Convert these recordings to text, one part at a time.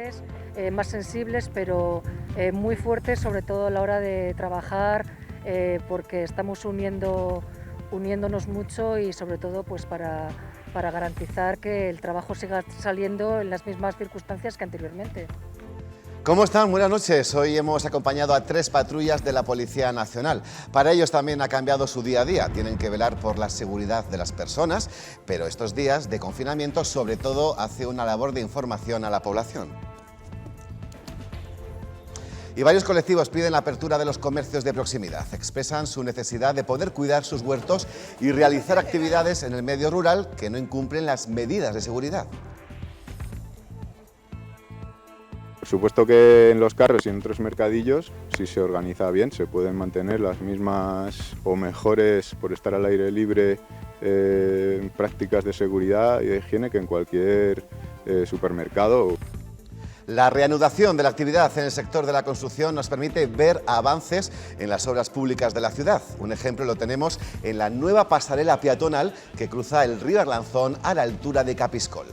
vulnerables, más sensibles, pero muy fuertes, sobre todo a la hora de trabajar, porque estamos uniéndonos mucho y sobre todo pues para garantizar que el trabajo siga saliendo en las mismas circunstancias que anteriormente. ¿Cómo están? Buenas noches. Hoy hemos acompañado a 3 patrullas de la Policía Nacional. Para ellos también ha cambiado su día a día. Tienen que velar por la seguridad de las personas, pero estos días de confinamiento sobre todo hace una labor de información a la población. Y varios colectivos piden la apertura de los comercios de proximidad. Expresan su necesidad de poder cuidar sus huertos y realizar actividades en el medio rural que no incumplen las medidas de seguridad. Por supuesto que en los carros y en otros mercadillos, si se organiza bien, se pueden mantener las mismas o mejores, por estar al aire libre, prácticas de seguridad y de higiene que en cualquier supermercado. La reanudación de la actividad en el sector de la construcción nos permite ver avances en las obras públicas de la ciudad. Un ejemplo lo tenemos en la nueva pasarela peatonal que cruza el río Arlanzón a la altura de Capiscol.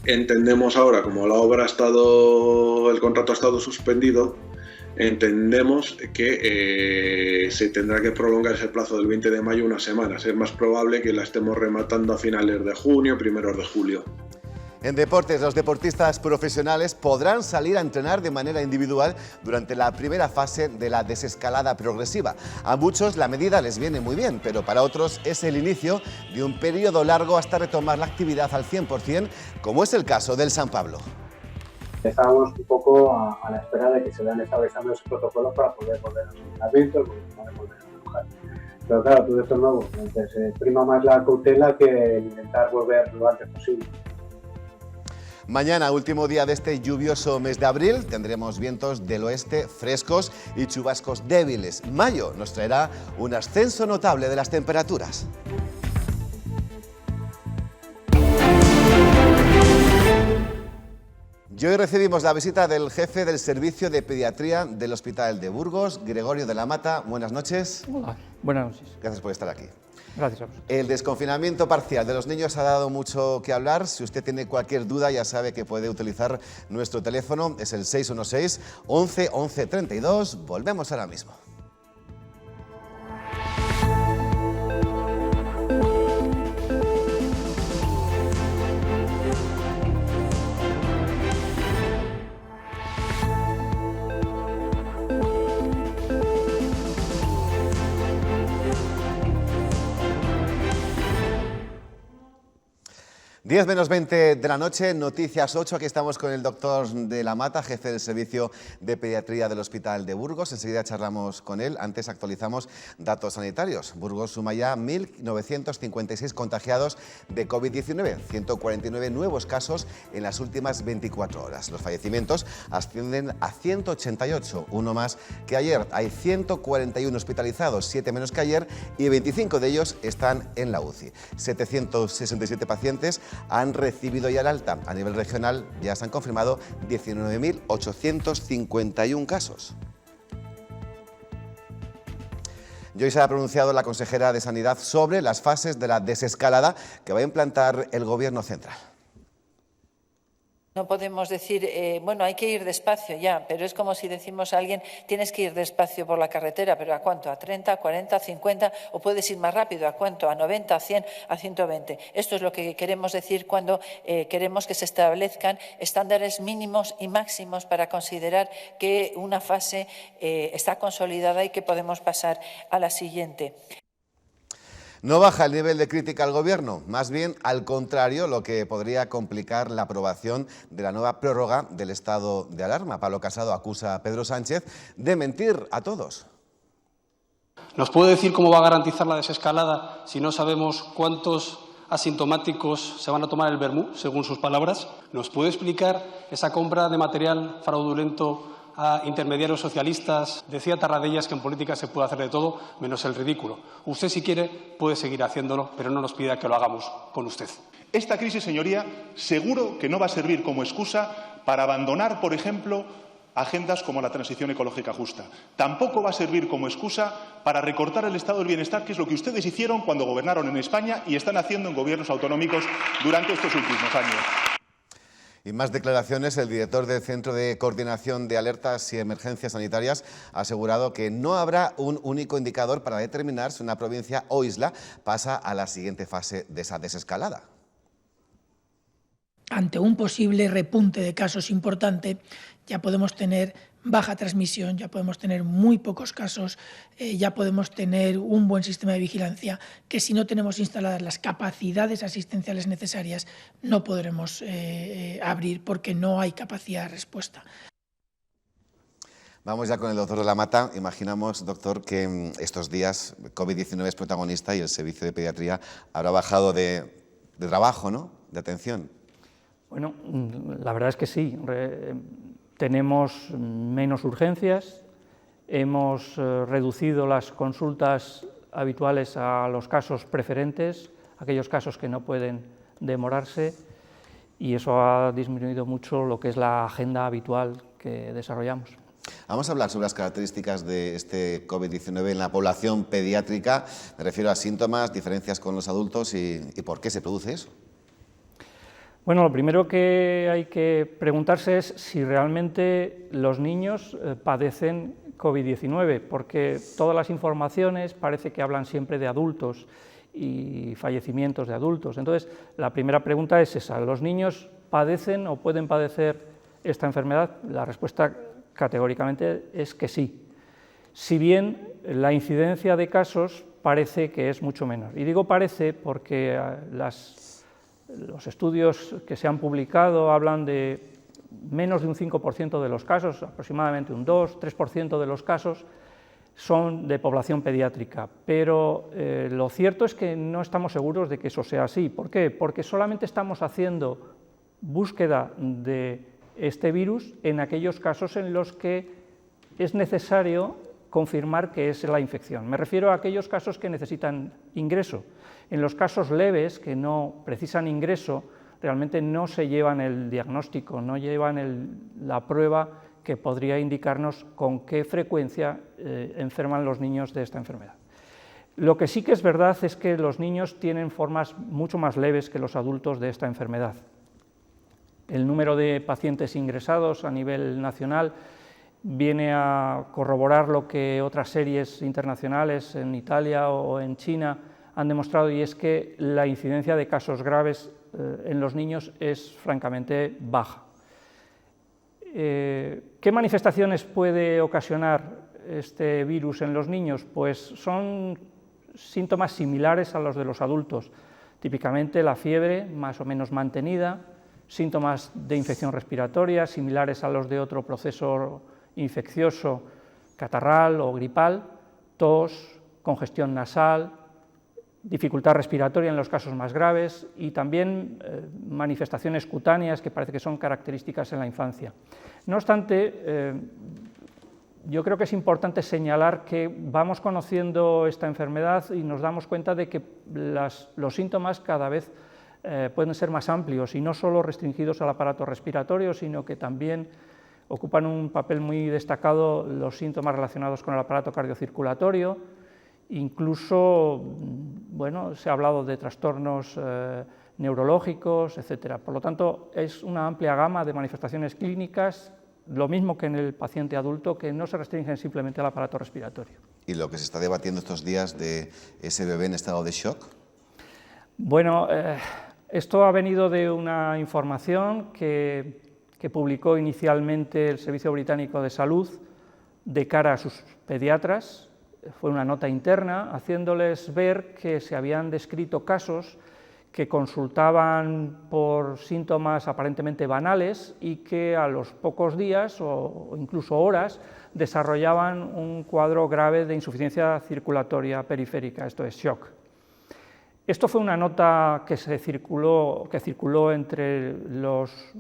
Entendemos ahora, como el contrato ha estado suspendido, entendemos que se tendrá que prolongar ese plazo del 20 de mayo unas semanas. Es más probable que la estemos rematando a finales de junio, primeros de julio. En deportes, los deportistas profesionales podrán salir a entrenar de manera individual durante la primera fase de la desescalada progresiva. A muchos la medida les viene muy bien, pero para otros es el inicio de un periodo largo hasta retomar la actividad al 100%, como es el caso del San Pablo. Estábamos un poco a la espera de que se vayan estableciendo esos protocolos para poder volver a los entrenamientos, poder volver a trabajar. Pero claro, todo esto es nuevo, entonces prima más la cautela que intentar volver lo antes posible. Mañana, último día de este lluvioso mes de abril, tendremos vientos del oeste frescos y chubascos débiles. Mayo nos traerá un ascenso notable de las temperaturas. Y hoy recibimos la visita del jefe del Servicio de Pediatría del Hospital de Burgos, Gregorio de la Mata. Buenas noches. Hola. Buenas noches. Gracias por estar aquí. Gracias a vosotros. El desconfinamiento parcial de los niños ha dado mucho que hablar. Si usted tiene cualquier duda, ya sabe que puede utilizar nuestro teléfono. Es el 616 11 11 32. Volvemos ahora mismo. Diez menos 20 de la noche, Noticias 8. Aquí estamos con el doctor de la Mata, jefe del Servicio de Pediatría del Hospital de Burgos. Enseguida charlamos con él. Antes actualizamos datos sanitarios. Burgos suma ya 1.956 contagiados de COVID-19, 149 nuevos casos en las últimas 24 horas. Los fallecimientos ascienden a 188, uno más que ayer. Hay 141 hospitalizados, 7 menos que ayer, y 25 de ellos están en la UCI. 767 pacientes han recibido ya el alta. A nivel regional ya se han confirmado 19.851 casos. Y hoy se ha pronunciado la consejera de Sanidad sobre las fases de la desescalada que va a implantar el Gobierno central. No podemos decir, bueno, hay que ir despacio ya, pero es como si decimos a alguien, tienes que ir despacio por la carretera, pero ¿a cuánto? ¿A 30, 40, 50? ¿O puedes ir más rápido? ¿A cuánto? ¿A 90, a 100, a 120? Esto es lo que queremos decir cuando queremos que se establezcan estándares mínimos y máximos para considerar que una fase está consolidada y que podemos pasar a la siguiente. No baja el nivel de crítica al Gobierno, más bien al contrario, lo que podría complicar la aprobación de la nueva prórroga del estado de alarma. Pablo Casado acusa a Pedro Sánchez de mentir a todos. ¿Nos puede decir cómo va a garantizar la desescalada si no sabemos cuántos asintomáticos se van a tomar el vermú, según sus palabras? ¿Nos puede explicar esa compra de material fraudulento a intermediarios socialistas? Decía Tarradellas que en política se puede hacer de todo menos el ridículo. Usted, si quiere, puede seguir haciéndolo, pero no nos pida que lo hagamos con usted. Esta crisis, señoría, seguro que no va a servir como excusa para abandonar, por ejemplo, agendas como la transición ecológica justa. Tampoco va a servir como excusa para recortar el estado del bienestar, que es lo que ustedes hicieron cuando gobernaron en España y están haciendo en gobiernos autonómicos durante estos últimos años. Y más declaraciones. El director del Centro de Coordinación de Alertas y Emergencias Sanitarias ha asegurado que no habrá un único indicador para determinar si una provincia o isla pasa a la siguiente fase de esa desescalada. Ante un posible repunte de casos importante, ya podemos tener baja transmisión, ya podemos tener muy pocos casos, ya podemos tener un buen sistema de vigilancia, que si no tenemos instaladas las capacidades asistenciales necesarias no podremos abrir porque no hay capacidad de respuesta. Vamos ya con el doctor de la Mata. Imaginamos, doctor, que estos días COVID-19 es protagonista y el servicio de pediatría habrá bajado de trabajo, ¿no?, de atención. Bueno, la verdad es que sí. Tenemos menos urgencias, hemos reducido las consultas habituales a los casos preferentes, aquellos casos que no pueden demorarse, y eso ha disminuido mucho lo que es la agenda habitual que desarrollamos. Vamos a hablar sobre las características de este COVID-19 en la población pediátrica. Me refiero a síntomas, diferencias con los adultos y por qué se produce eso. Bueno, lo primero que hay que preguntarse es si realmente los niños padecen COVID-19, porque todas las informaciones parece que hablan siempre de adultos y fallecimientos de adultos. Entonces, la primera pregunta es esa: ¿los niños padecen o pueden padecer esta enfermedad? La respuesta categóricamente es que sí, si bien la incidencia de casos parece que es mucho menor. Y digo parece porque los estudios que se han publicado hablan de menos de un 5% de los casos, aproximadamente un 2-3% de los casos son de población pediátrica, pero lo cierto es que no estamos seguros de que eso sea así. ¿Por qué? Porque solamente estamos haciendo búsqueda de este virus en aquellos casos en los que es necesario confirmar que es la infección. Me refiero a aquellos casos que necesitan ingreso. En los casos leves, que no precisan ingreso, realmente no se llevan el diagnóstico, no llevan la prueba que podría indicarnos con qué frecuencia enferman los niños de esta enfermedad. Lo que sí que es verdad es que los niños tienen formas mucho más leves que los adultos de esta enfermedad. El número de pacientes ingresados a nivel nacional viene a corroborar lo que otras series internacionales en Italia o en China han demostrado, y es que la incidencia de casos graves en los niños es francamente baja. ¿Qué manifestaciones puede ocasionar este virus en los niños? Pues son síntomas similares a los de los adultos, típicamente la fiebre más o menos mantenida, síntomas de infección respiratoria similares a los de otro proceso infeccioso catarral o gripal, tos, congestión nasal, dificultad respiratoria en los casos más graves y también manifestaciones cutáneas que parece que son características en la infancia. No obstante, yo creo que es importante señalar que vamos conociendo esta enfermedad y nos damos cuenta de que los síntomas cada vez pueden ser más amplios y no solo restringidos al aparato respiratorio, sino que también ocupan un papel muy destacado los síntomas relacionados con el aparato cardiocirculatorio. Incluso, bueno, se ha hablado de trastornos neurológicos, etc. Por lo tanto, es una amplia gama de manifestaciones clínicas, lo mismo que en el paciente adulto, que no se restringen simplemente al aparato respiratorio. ¿Y lo que se está debatiendo estos días de ese bebé en estado de shock? Bueno, esto ha venido de una información que publicó inicialmente el Servicio Británico de Salud de cara a sus pediatras. Fue una nota interna haciéndoles ver que se habían descrito casos que consultaban por síntomas aparentemente banales y que a los pocos días o incluso horas desarrollaban un cuadro grave de insuficiencia circulatoria periférica, esto es shock. Esto fue una nota que circuló entre los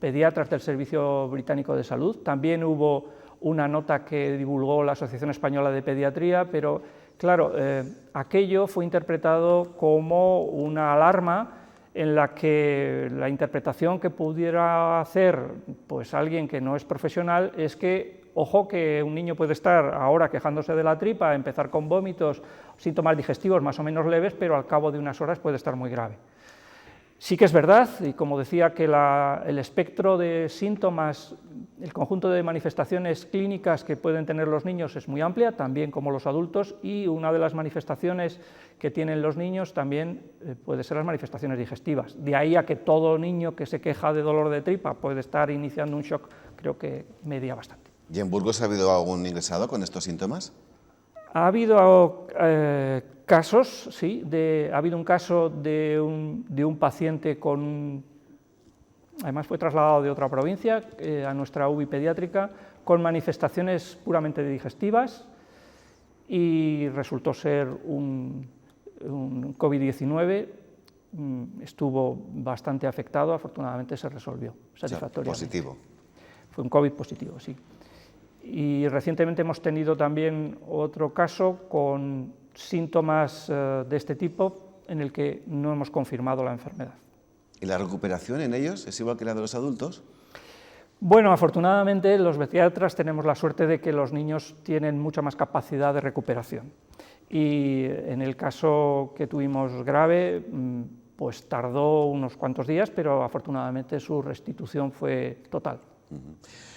pediatras del Servicio Británico de Salud. También hubo una nota que divulgó la Asociación Española de Pediatría, pero claro, aquello fue interpretado como una alarma en la que la interpretación que pudiera hacer pues, alguien que no es profesional es que, ojo, que un niño puede estar ahora quejándose de la tripa, empezar con vómitos, síntomas digestivos más o menos leves, pero al cabo de unas horas puede estar muy grave. Sí que es verdad, y como decía, que el espectro de síntomas, el conjunto de manifestaciones clínicas que pueden tener los niños es muy amplia, también como los adultos, y una de las manifestaciones que tienen los niños también puede ser las manifestaciones digestivas. De ahí a que todo niño que se queja de dolor de tripa puede estar iniciando un shock, creo que media bastante. ¿Y en Burgos ha habido algún ingresado con estos síntomas? Ha habido casos, sí, ha habido un caso de un paciente además fue trasladado de otra provincia a nuestra UBI pediátrica, con manifestaciones puramente digestivas, y resultó ser un COVID-19, estuvo bastante afectado, afortunadamente se resolvió satisfactoriamente. Positivo. Fue un COVID positivo, sí. Y recientemente hemos tenido también otro caso con síntomas de este tipo en el que no hemos confirmado la enfermedad. ¿Y la recuperación en ellos es igual que la de los adultos? Bueno, afortunadamente los pediatras tenemos la suerte de que los niños tienen mucha más capacidad de recuperación. Y en el caso que tuvimos grave, pues tardó unos cuantos días, pero afortunadamente su restitución fue total.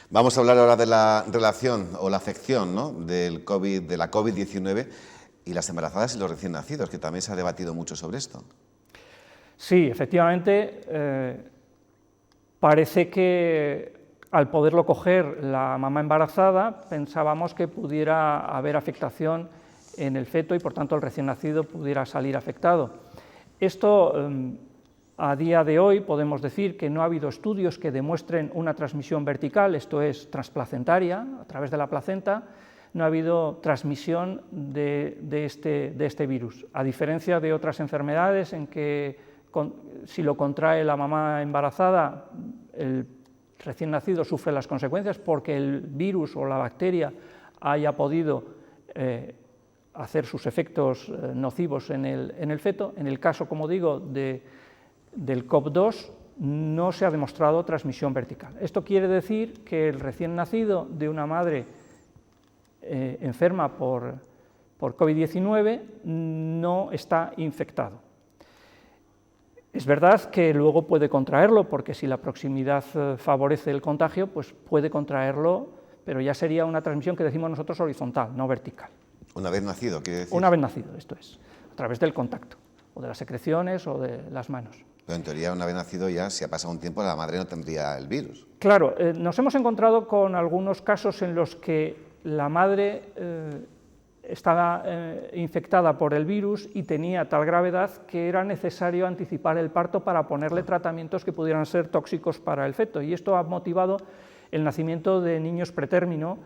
Vamos a hablar ahora de la relación o la afección, ¿no?, de la COVID-19 y las embarazadas y los recién nacidos, que también se ha debatido mucho sobre esto. Sí, efectivamente, parece que al poderlo coger la mamá embarazada pensábamos que pudiera haber afectación en el feto y por tanto el recién nacido pudiera salir afectado. Esto, a día de hoy, podemos decir que no ha habido estudios que demuestren una transmisión vertical, esto es transplacentaria, a través de la placenta. No ha habido transmisión de este virus, a diferencia de otras enfermedades en que si lo contrae la mamá embarazada, el recién nacido sufre las consecuencias porque el virus o la bacteria haya podido hacer sus efectos nocivos en el feto. En el caso, como digo, del COVID-2 no se ha demostrado transmisión vertical. Esto quiere decir que el recién nacido de una madre enferma por COVID-19 no está infectado. Es verdad que luego puede contraerlo, porque si la proximidad favorece el contagio, pues puede contraerlo, pero ya sería una transmisión que decimos nosotros horizontal, no vertical. Una vez nacido, quiere decir. Una vez nacido, esto es, a través del contacto, o de las secreciones o de las manos. Pero en teoría, una vez nacido ya, si ha pasado un tiempo, la madre no tendría el virus. Claro, nos hemos encontrado con algunos casos en los que la madre estaba infectada por el virus y tenía tal gravedad que era necesario anticipar el parto para ponerle tratamientos que pudieran ser tóxicos para el feto, y esto ha motivado el nacimiento de niños pretérmino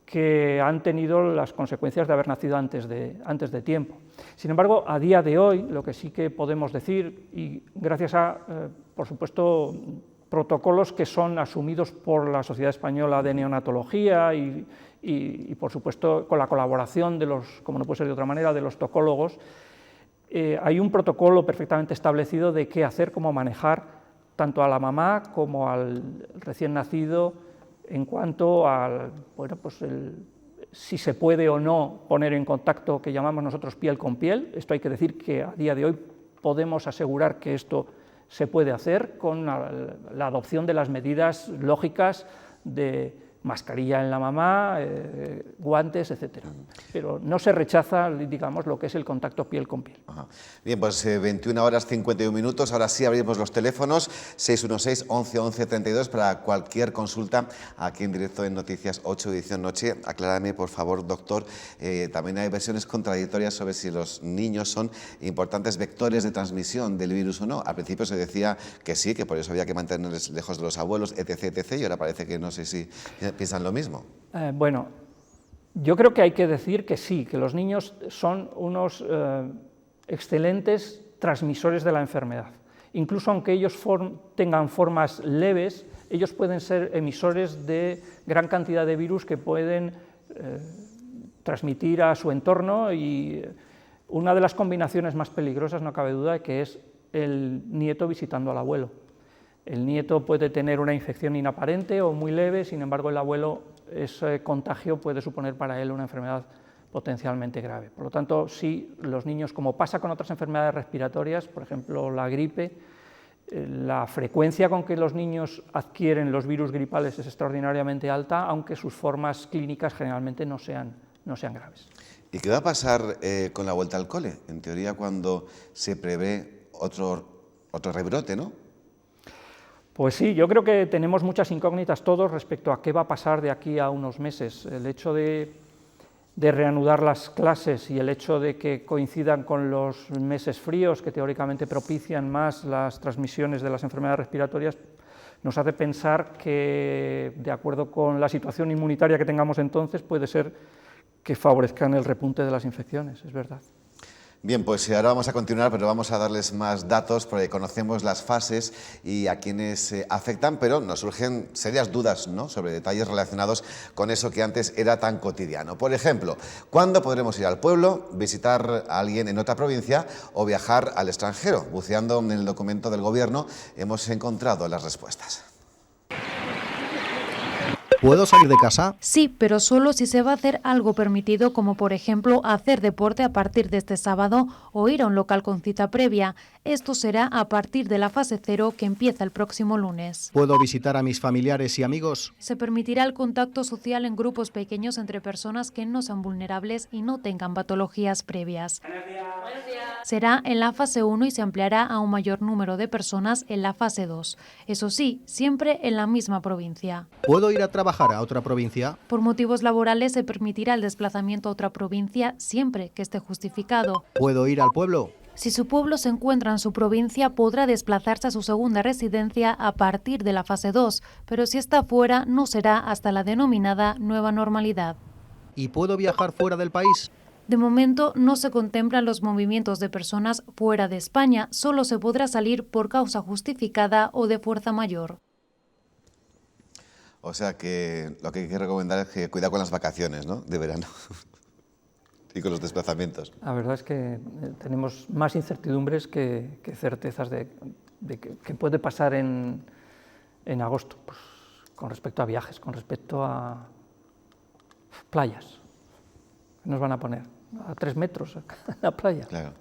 que han tenido las consecuencias de haber nacido antes de tiempo. Sin embargo, a día de hoy, lo que sí que podemos decir, y gracias a, por supuesto, protocolos que son asumidos por la Sociedad Española de Neonatología y por supuesto, con la colaboración de los, como no puede ser de otra manera, de los tocólogos, hay un protocolo perfectamente establecido de qué hacer, cómo manejar tanto a la mamá como al recién nacido en cuanto a, bueno, pues si se puede o no poner en contacto, que llamamos nosotros piel con piel. Esto hay que decir que a día de hoy podemos asegurar que esto se puede hacer con la adopción de las medidas lógicas de mascarilla en la mamá, guantes, etcétera. Pero no se rechaza, digamos, lo que es el contacto piel con piel. Ajá. Bien, pues 21 horas 51 minutos, ahora sí abrimos los teléfonos, 616 11 11 32 para cualquier consulta aquí en directo en Noticias 8, edición noche. Aclárame, por favor, doctor, también hay versiones contradictorias sobre si los niños son importantes vectores de transmisión del virus o no. Al principio se decía que sí, que por eso había que mantenerles lejos de los abuelos, etc., etc., y ahora parece que no sé si piensan lo mismo. Bueno, yo creo que hay que decir que sí, que los niños son unos excelentes transmisores de la enfermedad. Incluso aunque ellos tengan formas leves, ellos pueden ser emisores de gran cantidad de virus que pueden transmitir a su entorno, y una de las combinaciones más peligrosas, no cabe duda, que es el nieto visitando al abuelo. El nieto puede tener una infección inaparente o muy leve, sin embargo el abuelo, ese contagio puede suponer para él una enfermedad potencialmente grave. Por lo tanto, sí, los niños, como pasa con otras enfermedades respiratorias, por ejemplo la gripe, La frecuencia con que los niños adquieren los virus gripales es extraordinariamente alta, aunque sus formas clínicas generalmente no sean graves. ¿Y qué va a pasar con la vuelta al cole? En teoría, cuando se prevé otro rebrote, ¿no? Pues sí, yo creo que tenemos muchas incógnitas todos respecto a qué va a pasar de aquí a unos meses. El hecho de reanudar las clases y el hecho de que coincidan con los meses fríos, que teóricamente propician más las transmisiones de las enfermedades respiratorias, nos hace pensar que, de acuerdo con la situación inmunitaria que tengamos entonces, puede ser que favorezcan el repunte de las infecciones, es verdad. Bien, pues ahora vamos a continuar, pero vamos a darles más datos porque conocemos las fases y a quienes afectan, pero nos surgen serias dudas, ¿no?, sobre detalles relacionados con eso que antes era tan cotidiano. Por ejemplo, ¿cuándo podremos ir al pueblo, visitar a alguien en otra provincia o viajar al extranjero? Buceando en el documento del Gobierno hemos encontrado las respuestas. ¿Puedo salir de casa? Sí, pero solo si se va a hacer algo permitido, como por ejemplo hacer deporte a partir de este sábado o ir a un local con cita previa. Esto será a partir de la fase 0 que empieza el próximo lunes. ¿Puedo visitar a mis familiares y amigos? Se permitirá el contacto social en grupos pequeños entre personas que no sean vulnerables y no tengan patologías previas. Será en la fase 1 y se ampliará a un mayor número de personas en la fase 2. Eso sí, siempre en la misma provincia. ¿Puedo ir a trabajar a otra provincia? Por motivos laborales se permitirá el desplazamiento a otra provincia siempre que esté justificado. ¿Puedo ir al pueblo? Si su pueblo se encuentra en su provincia, podrá desplazarse a su segunda residencia a partir de la fase 2, pero si está fuera, no será hasta la denominada nueva normalidad. ¿Y puedo viajar fuera del país? De momento no se contemplan los movimientos de personas fuera de España, solo se podrá salir por causa justificada o de fuerza mayor. O sea que lo que hay que recomendar es que cuidado con las vacaciones, ¿no?, de verano y con los desplazamientos. La verdad es que tenemos más incertidumbres que certezas de qué puede pasar en agosto, pues, con respecto a viajes, con respecto a playas. Nos van a poner a 3 metros la playa. Claro.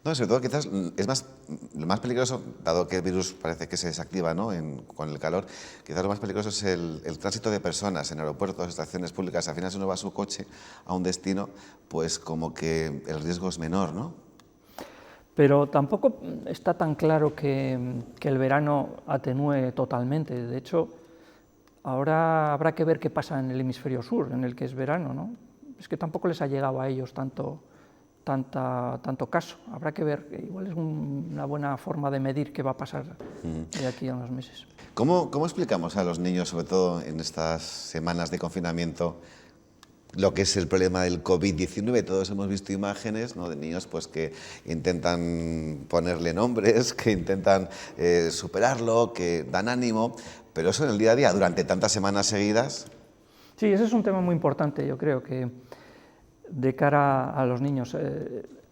No, sobre todo quizás es lo más peligroso, dado que el virus parece que se desactiva, ¿no?, con el calor, quizás lo más peligroso es el tránsito de personas en aeropuertos, estaciones públicas. Al final, si uno va a su coche a un destino, pues como que el riesgo es menor, ¿no? Pero tampoco está tan claro que el verano atenúe totalmente. De hecho, ahora habrá que ver qué pasa en el hemisferio sur, en el que es verano, ¿no? Es que tampoco les ha llegado a ellos tanto caso. Habrá que ver, igual es una buena forma de medir qué va a pasar de aquí a unos meses. ¿Cómo explicamos a los niños, sobre todo en estas semanas de confinamiento, lo que es el problema del COVID-19? Todos hemos visto imágenes, ¿no?, de niños pues, que intentan ponerle nombres, que intentan superarlo, que dan ánimo, pero eso en el día a día, durante tantas semanas seguidas. Sí, ese es un tema muy importante, yo creo que de cara a los niños.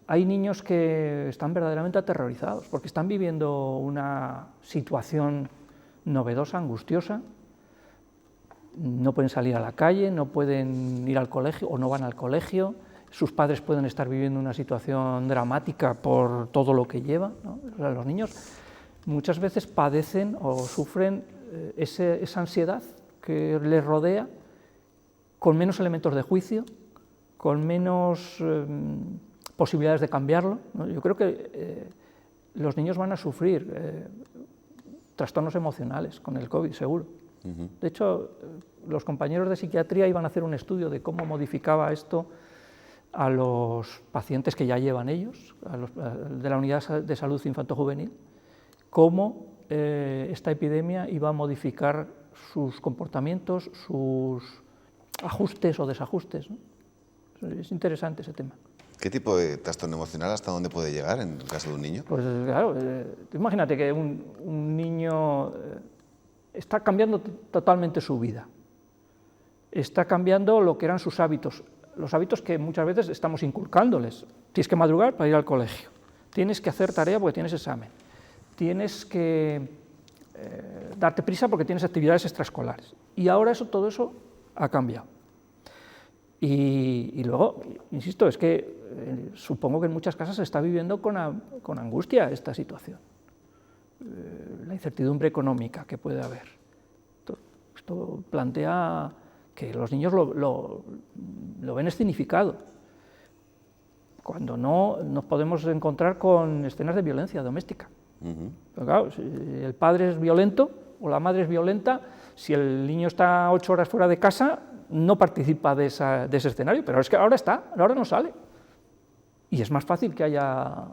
Hay niños que están verdaderamente aterrorizados porque están viviendo una situación novedosa, angustiosa. No pueden salir a la calle, no pueden ir al colegio o no van al colegio. Sus padres pueden estar viviendo una situación dramática por todo lo que lleva, ¿no? O sea, los niños muchas veces padecen o sufren esa ansiedad que les rodea con menos elementos de juicio, con menos posibilidades de cambiarlo, ¿no? Yo creo que los niños van a sufrir trastornos emocionales con el COVID, seguro. De hecho, los compañeros de psiquiatría iban a hacer un estudio de cómo modificaba esto a los pacientes que ya llevan ellos, de la Unidad de Salud Infanto-Juvenil, cómo esta epidemia iba a modificar sus comportamientos, sus ajustes o desajustes, ¿no? Es interesante ese tema. ¿Qué tipo de trastorno emocional, hasta dónde puede llegar en el caso de un niño? Pues claro, imagínate que un niño está cambiando totalmente su vida, está cambiando lo que eran sus hábitos, los hábitos que muchas veces estamos inculcándoles. Tienes que madrugar para ir al colegio, tienes que hacer tarea porque tienes examen, tienes que darte prisa porque tienes actividades extraescolares. Y ahora todo eso ha cambiado. Y luego, insisto, es que supongo que en muchas casas se está viviendo con angustia esta situación. la incertidumbre económica que puede haber. Esto plantea que los niños lo ven escenificado, cuando no nos podemos encontrar con escenas de violencia doméstica. Pero claro, si el padre es violento o la madre es violenta, si el niño está 8 horas fuera de casa, no participa de ese escenario, pero es que ahora no sale. Y es más fácil que haya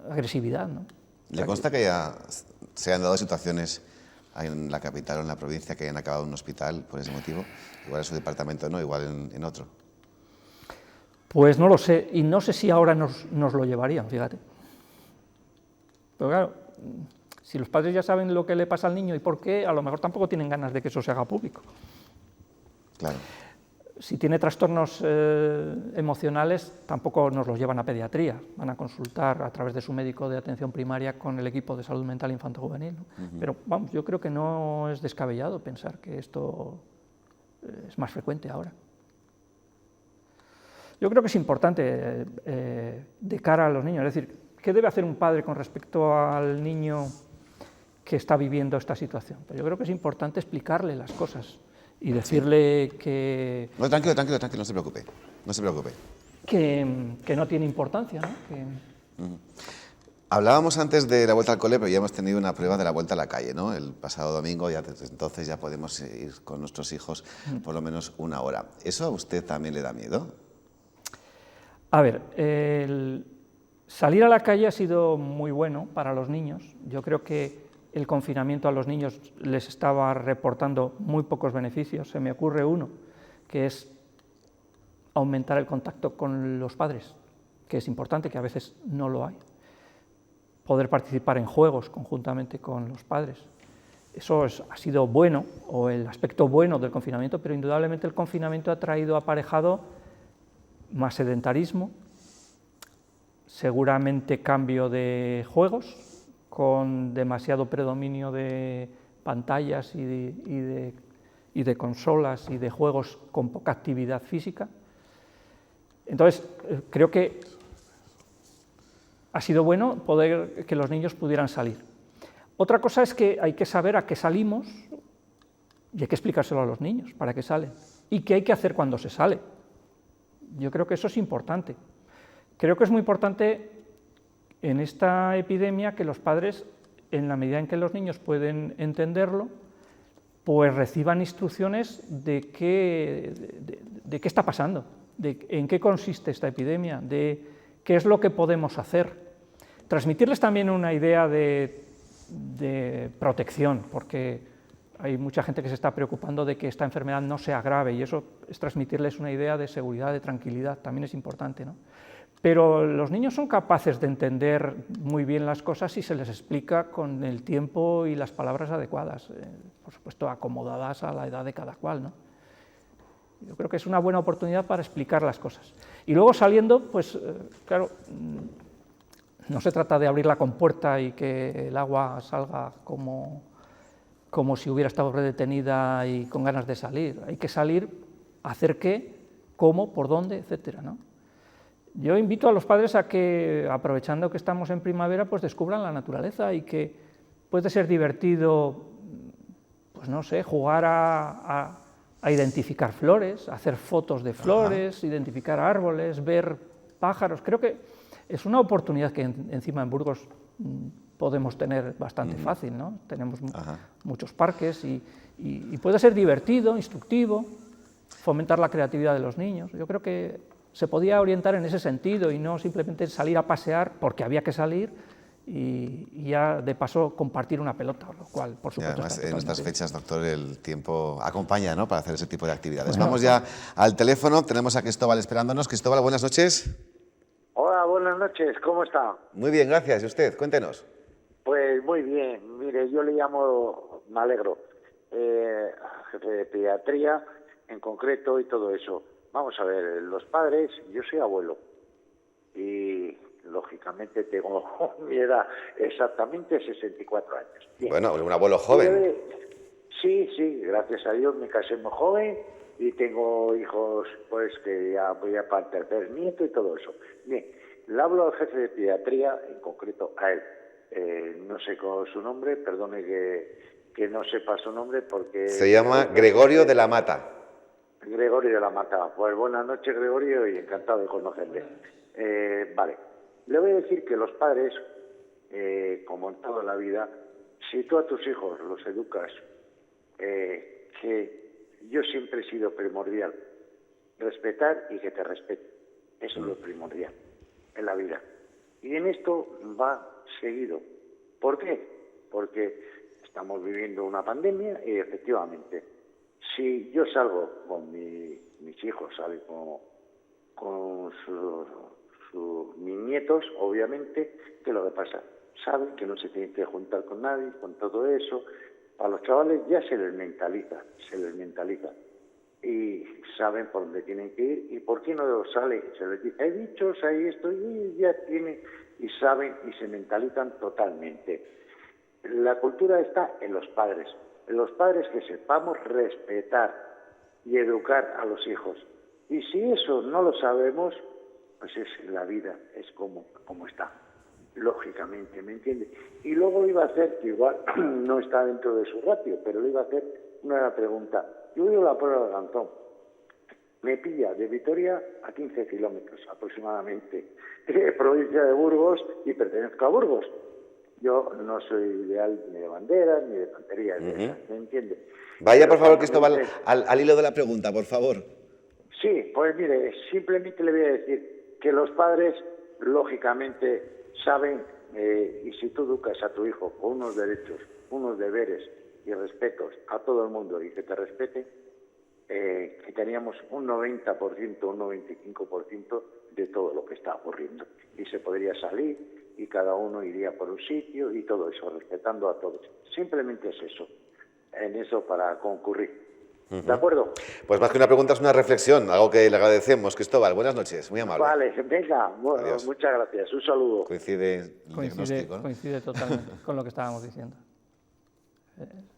agresividad, ¿no? ¿Le consta que ya se han dado situaciones en la capital o en la provincia que hayan acabado en un hospital por ese motivo? Igual en su departamento no, igual en otro. Pues no lo sé, y no sé si ahora nos lo llevarían, fíjate. Pero claro, si los padres ya saben lo que le pasa al niño y por qué, a lo mejor tampoco tienen ganas de que eso se haga público. Claro. Si tiene trastornos emocionales, tampoco nos los llevan a pediatría, van a consultar a través de su médico de atención primaria con el equipo de salud mental infanto-juvenil, ¿no? Pero vamos, yo creo que no es descabellado pensar que esto es más frecuente ahora. Yo creo que es importante de cara a los niños, es decir, ¿qué debe hacer un padre con respecto al niño que está viviendo esta situación? Pero yo creo que es importante explicarle las cosas y decirle que... No, tranquilo, no se preocupe, Que no tiene importancia, ¿no? Hablábamos antes de la vuelta al cole, pero ya hemos tenido una prueba de la vuelta a la calle, ¿no? El pasado domingo, ya desde entonces ya podemos ir con nuestros hijos por lo menos 1 hora. ¿Eso a usted también le da miedo? A ver, salir a la calle ha sido muy bueno para los niños. Yo creo que el confinamiento a los niños les estaba reportando muy pocos beneficios. Se me ocurre uno, que es aumentar el contacto con los padres, que es importante, que a veces no lo hay. Poder participar en juegos conjuntamente con los padres. Eso ha sido bueno, o el aspecto bueno del confinamiento, pero indudablemente el confinamiento ha traído aparejado más sedentarismo, seguramente cambio de juegos, con demasiado predominio de pantallas y de consolas y de juegos con poca actividad física. Entonces, creo que ha sido bueno poder que los niños pudieran salir. Otra cosa es que hay que saber a qué salimos y hay que explicárselo a los niños para qué salen y qué hay que hacer cuando se sale. Yo creo que eso es importante. Creo que es muy importante en esta epidemia que los padres, en la medida en que los niños pueden entenderlo, pues reciban instrucciones de qué está pasando, de en qué consiste esta epidemia, de qué es lo que podemos hacer. Transmitirles también una idea de protección, porque hay mucha gente que se está preocupando de que esta enfermedad no sea grave, y eso es transmitirles una idea de seguridad, de tranquilidad, también es importante, ¿no? Pero los niños son capaces de entender muy bien las cosas si se les explica con el tiempo y las palabras adecuadas, por supuesto acomodadas a la edad de cada cual, ¿no? Yo creo que es una buena oportunidad para explicar las cosas. Y luego saliendo, pues claro, no se trata de abrir la compuerta y que el agua salga como si hubiera estado redetenida y con ganas de salir. Hay que salir, hacer qué, cómo, por dónde, etcétera, ¿no? Yo invito a los padres a que, aprovechando que estamos en primavera, pues descubran la naturaleza y que puede ser divertido, pues no sé, jugar a identificar flores, hacer fotos de flores, identificar árboles, ver pájaros. Creo que es una oportunidad que encima en Burgos podemos tener bastante fácil, ¿no? Tenemos muchos parques y puede ser divertido, instructivo, fomentar la creatividad de los niños. Yo creo que se podía orientar en ese sentido y no simplemente salir a pasear porque había que salir y ya de paso compartir una pelota, lo cual por supuesto. Además, en estas fechas, doctor, el tiempo acompaña, ¿no?, para hacer ese tipo de actividades. Bueno, vamos ya al teléfono, tenemos a Cristóbal esperándonos. Cristóbal, buenas noches. Hola, buenas noches, ¿cómo está? Muy bien, gracias. ¿Y usted? Cuéntenos. Pues muy bien, mire, yo le llamo, me alegro, jefe de pediatría en concreto y todo eso. Vamos a ver, los padres, yo soy abuelo y lógicamente tengo mi edad, exactamente 64 años. Bien. Bueno, un abuelo joven. Sí, gracias a Dios me casé muy joven y tengo hijos pues que ya voy a para el tercer nieto y todo eso. Bien, le hablo al jefe de pediatría, en concreto a él. no sé su nombre, perdone que no sepa su nombre porque... Se llama Gregorio de la Mata. Gregorio de la Mata. Pues buenas noches, Gregorio, y encantado de conocerle. Vale, le voy a decir que los padres, como en toda la vida, si tú a tus hijos los educas, que yo siempre he sido primordial, respetar y que te respeten. Eso es lo primordial en la vida. Y en esto va seguido. ¿Por qué? Porque estamos viviendo una pandemia y efectivamente, si yo salgo con mis hijos, salen con mis nietos, obviamente, ¿qué es lo que pasa? Saben que no se tienen que juntar con nadie, con todo eso. A los chavales ya se les mentaliza. Y saben por dónde tienen que ir y por qué no sale. Se les dice, hay bichos, hay esto, y ya tienen, y saben y se mentalizan totalmente. La cultura está en los padres que sepamos respetar y educar a los hijos. Y si eso no lo sabemos, pues es la vida, es como está, lógicamente, ¿me entiende? Y luego iba a hacer, que igual no está dentro de su ratio, pero le iba a hacer una pregunta. Yo vivo la prueba de Gantón, me pilla de Vitoria a 15 kilómetros aproximadamente, provincia de Burgos, y pertenezco a Burgos. Yo no soy ideal ni de banderas ni de tonterías, ¿me entiende? Vaya, por favor, Cristóbal, al hilo de la pregunta, por favor. Sí, pues mire, simplemente le voy a decir que los padres, lógicamente, saben, y si tú educas a tu hijo con unos derechos, unos deberes y respetos a todo el mundo y que te respete, que teníamos un 90%, un 95% de todo lo que está ocurriendo. Y se podría salir y cada uno iría por un sitio y todo eso, respetando a todos. Simplemente es eso, en eso para concurrir. ¿De acuerdo? Pues más que una pregunta es una reflexión, algo que le agradecemos. Cristóbal, buenas noches, muy amable. Vale, venga, bueno, muchas gracias, un saludo. Coincide el diagnóstico, ¿no? Coincide totalmente con lo que estábamos diciendo.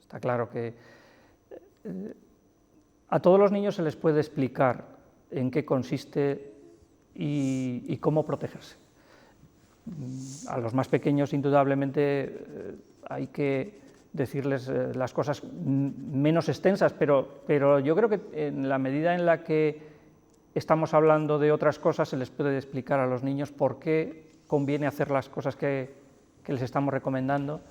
Está claro que a todos los niños se les puede explicar en qué consiste y cómo protegerse. A los más pequeños, indudablemente, hay que decirles las cosas menos extensas, pero yo creo que en la medida en la que estamos hablando de otras cosas, se les puede explicar a los niños por qué conviene hacer las cosas que les estamos recomendando,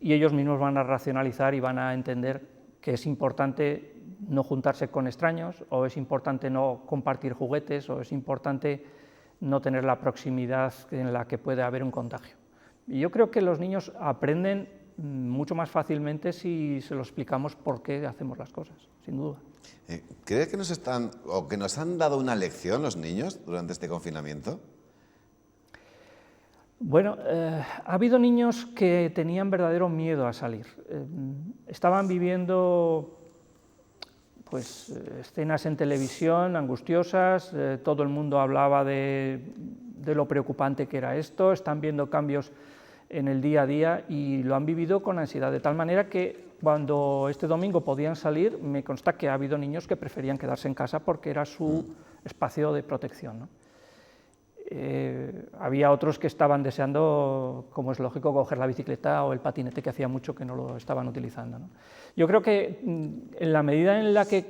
y ellos mismos van a racionalizar y van a entender que es importante no juntarse con extraños, o es importante no compartir juguetes, o es importante no tener la proximidad en la que puede haber un contagio. Y yo creo que los niños aprenden mucho más fácilmente si se lo explicamos por qué hacemos las cosas, sin duda. ¿Cree que nos han dado una lección los niños durante este confinamiento? Bueno, ha habido niños que tenían verdadero miedo a salir. Estaban viviendo pues escenas en televisión angustiosas, todo el mundo hablaba de lo preocupante que era esto, están viendo cambios en el día a día y lo han vivido con ansiedad, de tal manera que cuando este domingo podían salir, me consta que ha habido niños que preferían quedarse en casa porque era su espacio de protección, ¿no? Había otros que estaban deseando, como es lógico, coger la bicicleta o el patinete, que hacía mucho que no lo estaban utilizando, ¿no? Yo creo que en la medida en la que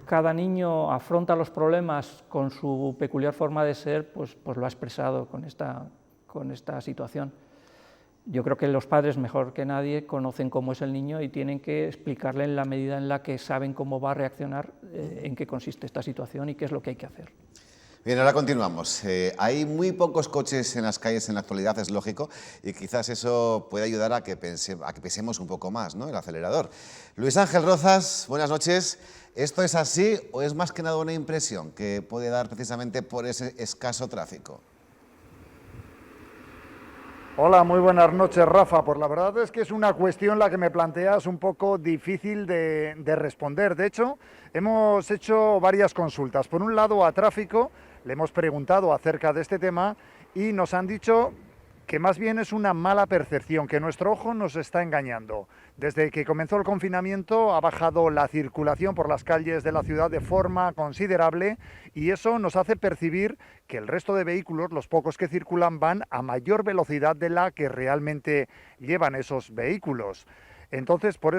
cada niño afronta los problemas con su peculiar forma de ser, pues lo ha expresado con esta situación. Yo creo que los padres, mejor que nadie, conocen cómo es el niño y tienen que explicarle en la medida en la que saben cómo va a reaccionar, en qué consiste esta situación y qué es lo que hay que hacer. Bien, ahora continuamos. Hay muy pocos coches en las calles en la actualidad, es lógico, y quizás eso puede ayudar a que pisemos un poco más, ¿no?, el acelerador. Luis Ángel Rozas, buenas noches. ¿Esto es así o es más que nada una impresión que puede dar precisamente por ese escaso tráfico? Hola, muy buenas noches, Rafa. Pues la verdad es que es una cuestión la que me planteas un poco difícil de responder. De hecho, hemos hecho varias consultas. Por un lado, a Tráfico le hemos preguntado acerca de este tema y nos han dicho que más bien es una mala percepción, que nuestro ojo nos está engañando. Desde que comenzó el confinamiento ha bajado la circulación por las calles de la ciudad de forma considerable y eso nos hace percibir que el resto de vehículos, los pocos que circulan, van a mayor velocidad de la que realmente llevan esos vehículos. Entonces, por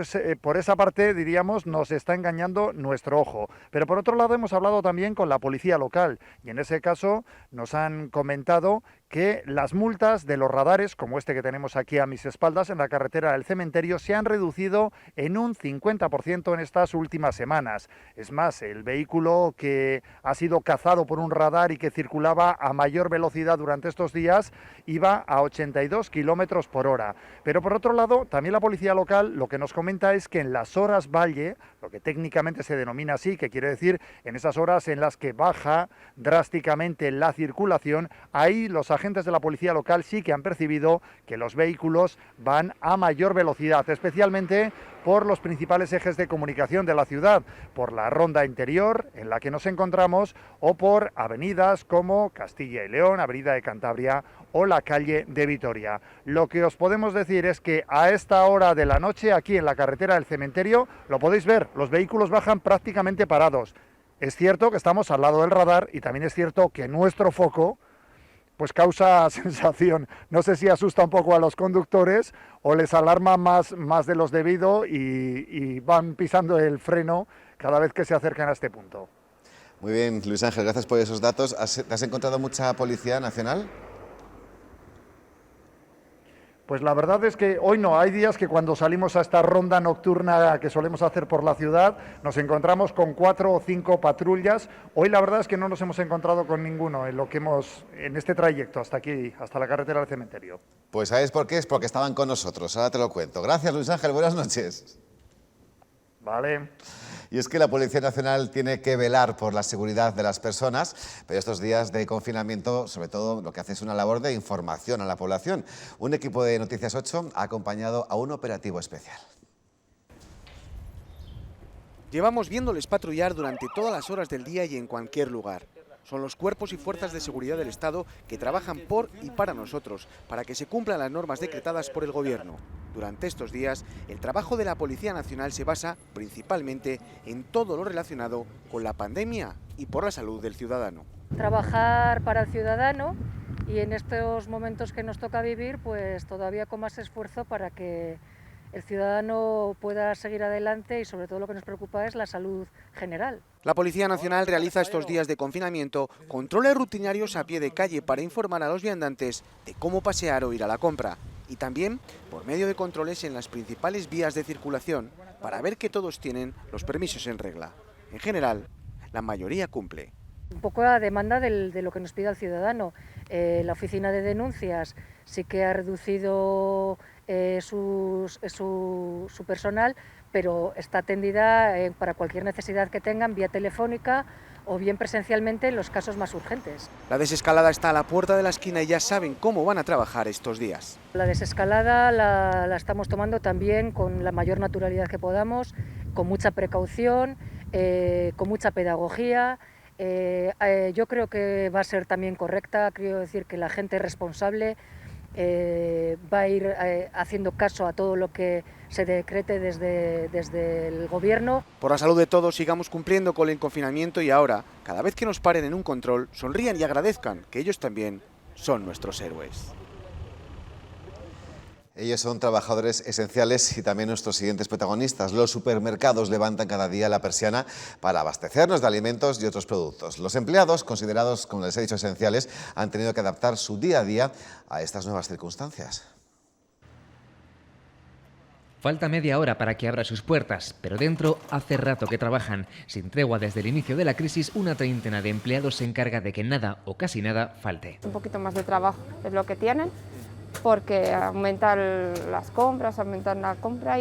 esa parte, diríamos, nos está engañando nuestro ojo. Pero por otro lado, hemos hablado también con la policía local y en ese caso nos han comentado que las multas de los radares, como este que tenemos aquí a mis espaldas en la carretera del Cementerio, se han reducido en un 50% en estas últimas semanas. Es más, el vehículo que ha sido cazado por un radar y que circulaba a mayor velocidad durante estos días iba a 82 kilómetros por hora. Pero por otro lado, también la policía local lo que nos comenta es que en las horas valle, lo que técnicamente se denomina así, que quiere decir en esas horas en las que baja drásticamente la circulación, ahí los agentes de la policía local sí que han percibido que los vehículos van a mayor velocidad, especialmente por los principales ejes de comunicación de la ciudad, por la ronda interior en la que nos encontramos o por avenidas como Castilla y León, Avenida de Cantabria o la calle de Vitoria. Lo que os podemos decir es que a esta hora de la noche, aquí en la carretera del Cementerio, lo podéis ver, los vehículos bajan prácticamente parados. Es cierto que estamos al lado del radar y también es cierto que nuestro foco pues causa sensación. No sé si asusta un poco a los conductores o les alarma más de los debido y van pisando el freno cada vez que se acercan a este punto. Muy bien, Luis Ángel, gracias por esos datos. ¿Te has encontrado mucha policía nacional? Pues la verdad es que hoy no, hay días que cuando salimos a esta ronda nocturna que solemos hacer por la ciudad, nos encontramos con 4 o 5 patrullas. Hoy la verdad es que no nos hemos encontrado con ninguno en este trayecto hasta aquí, hasta la carretera del Cementerio. Pues ¿sabes por qué? Es porque estaban con nosotros, ahora te lo cuento. Gracias, Luis Ángel, buenas noches. Vale. Y es que la Policía Nacional tiene que velar por la seguridad de las personas, pero estos días de confinamiento, sobre todo, lo que hace es una labor de información a la población. Un equipo de Noticias 8 ha acompañado a un operativo especial. Llevamos viéndoles patrullar durante todas las horas del día y en cualquier lugar. Son los cuerpos y fuerzas de seguridad del Estado que trabajan por y para nosotros, para que se cumplan las normas decretadas por el Gobierno. Durante estos días, el trabajo de la Policía Nacional se basa principalmente en todo lo relacionado con la pandemia y por la salud del ciudadano. Trabajar para el ciudadano y en estos momentos que nos toca vivir, pues todavía con más esfuerzo para que el ciudadano pueda seguir adelante y sobre todo lo que nos preocupa es la salud general. La Policía Nacional realiza estos días de confinamiento controles rutinarios a pie de calle para informar a los viandantes de cómo pasear o ir a la compra y también por medio de controles en las principales vías de circulación para ver que todos tienen los permisos en regla. En general, la mayoría cumple. Un poco a demanda de lo que nos pide el ciudadano. La oficina de denuncias sí que ha reducido su personal, pero está atendida para cualquier necesidad que tengan vía telefónica o bien presencialmente en los casos más urgentes. La desescalada está a la puerta de la esquina y ya saben cómo van a trabajar estos días. La desescalada la estamos tomando también con la mayor naturalidad que podamos, con mucha precaución, con mucha pedagogía. Yo creo que va a ser también correcta, quiero decir que la gente responsable va a ir haciendo caso a todo lo que se decrete desde el Gobierno. Por la salud de todos, sigamos cumpliendo con el confinamiento y ahora, cada vez que nos paren en un control, sonrían y agradezcan que ellos también son nuestros héroes. Ellos son trabajadores esenciales y también nuestros siguientes protagonistas. Los supermercados levantan cada día la persiana para abastecernos de alimentos y otros productos. Los empleados, considerados, como les he dicho, esenciales, han tenido que adaptar su día a día a estas nuevas circunstancias. Falta media hora para que abra sus puertas, pero dentro hace rato que trabajan. Sin tregua desde el inicio de la crisis, una treintena de empleados se encarga de que nada o casi nada falte. Un poquito más de trabajo es lo que tienen, porque aumentan las compras, aumentan la compra,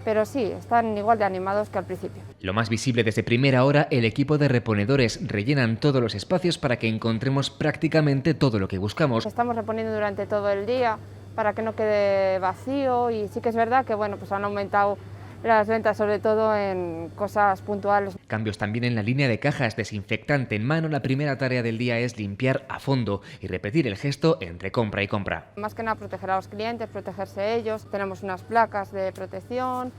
pero sí, están igual de animados que al principio. Lo más visible desde primera hora, el equipo de reponedores rellenan todos los espacios para que encontremos prácticamente todo lo que buscamos. Estamos reponiendo durante todo el día para que no quede vacío y sí que es verdad que bueno, pues han aumentado las ventas, sobre todo en cosas puntuales. Cambios también en la línea de cajas, desinfectante en mano. La primera tarea del día es limpiar a fondo y repetir el gesto entre compra y compra. Más que nada proteger a los clientes, protegerse ellos. Tenemos unas placas de protección,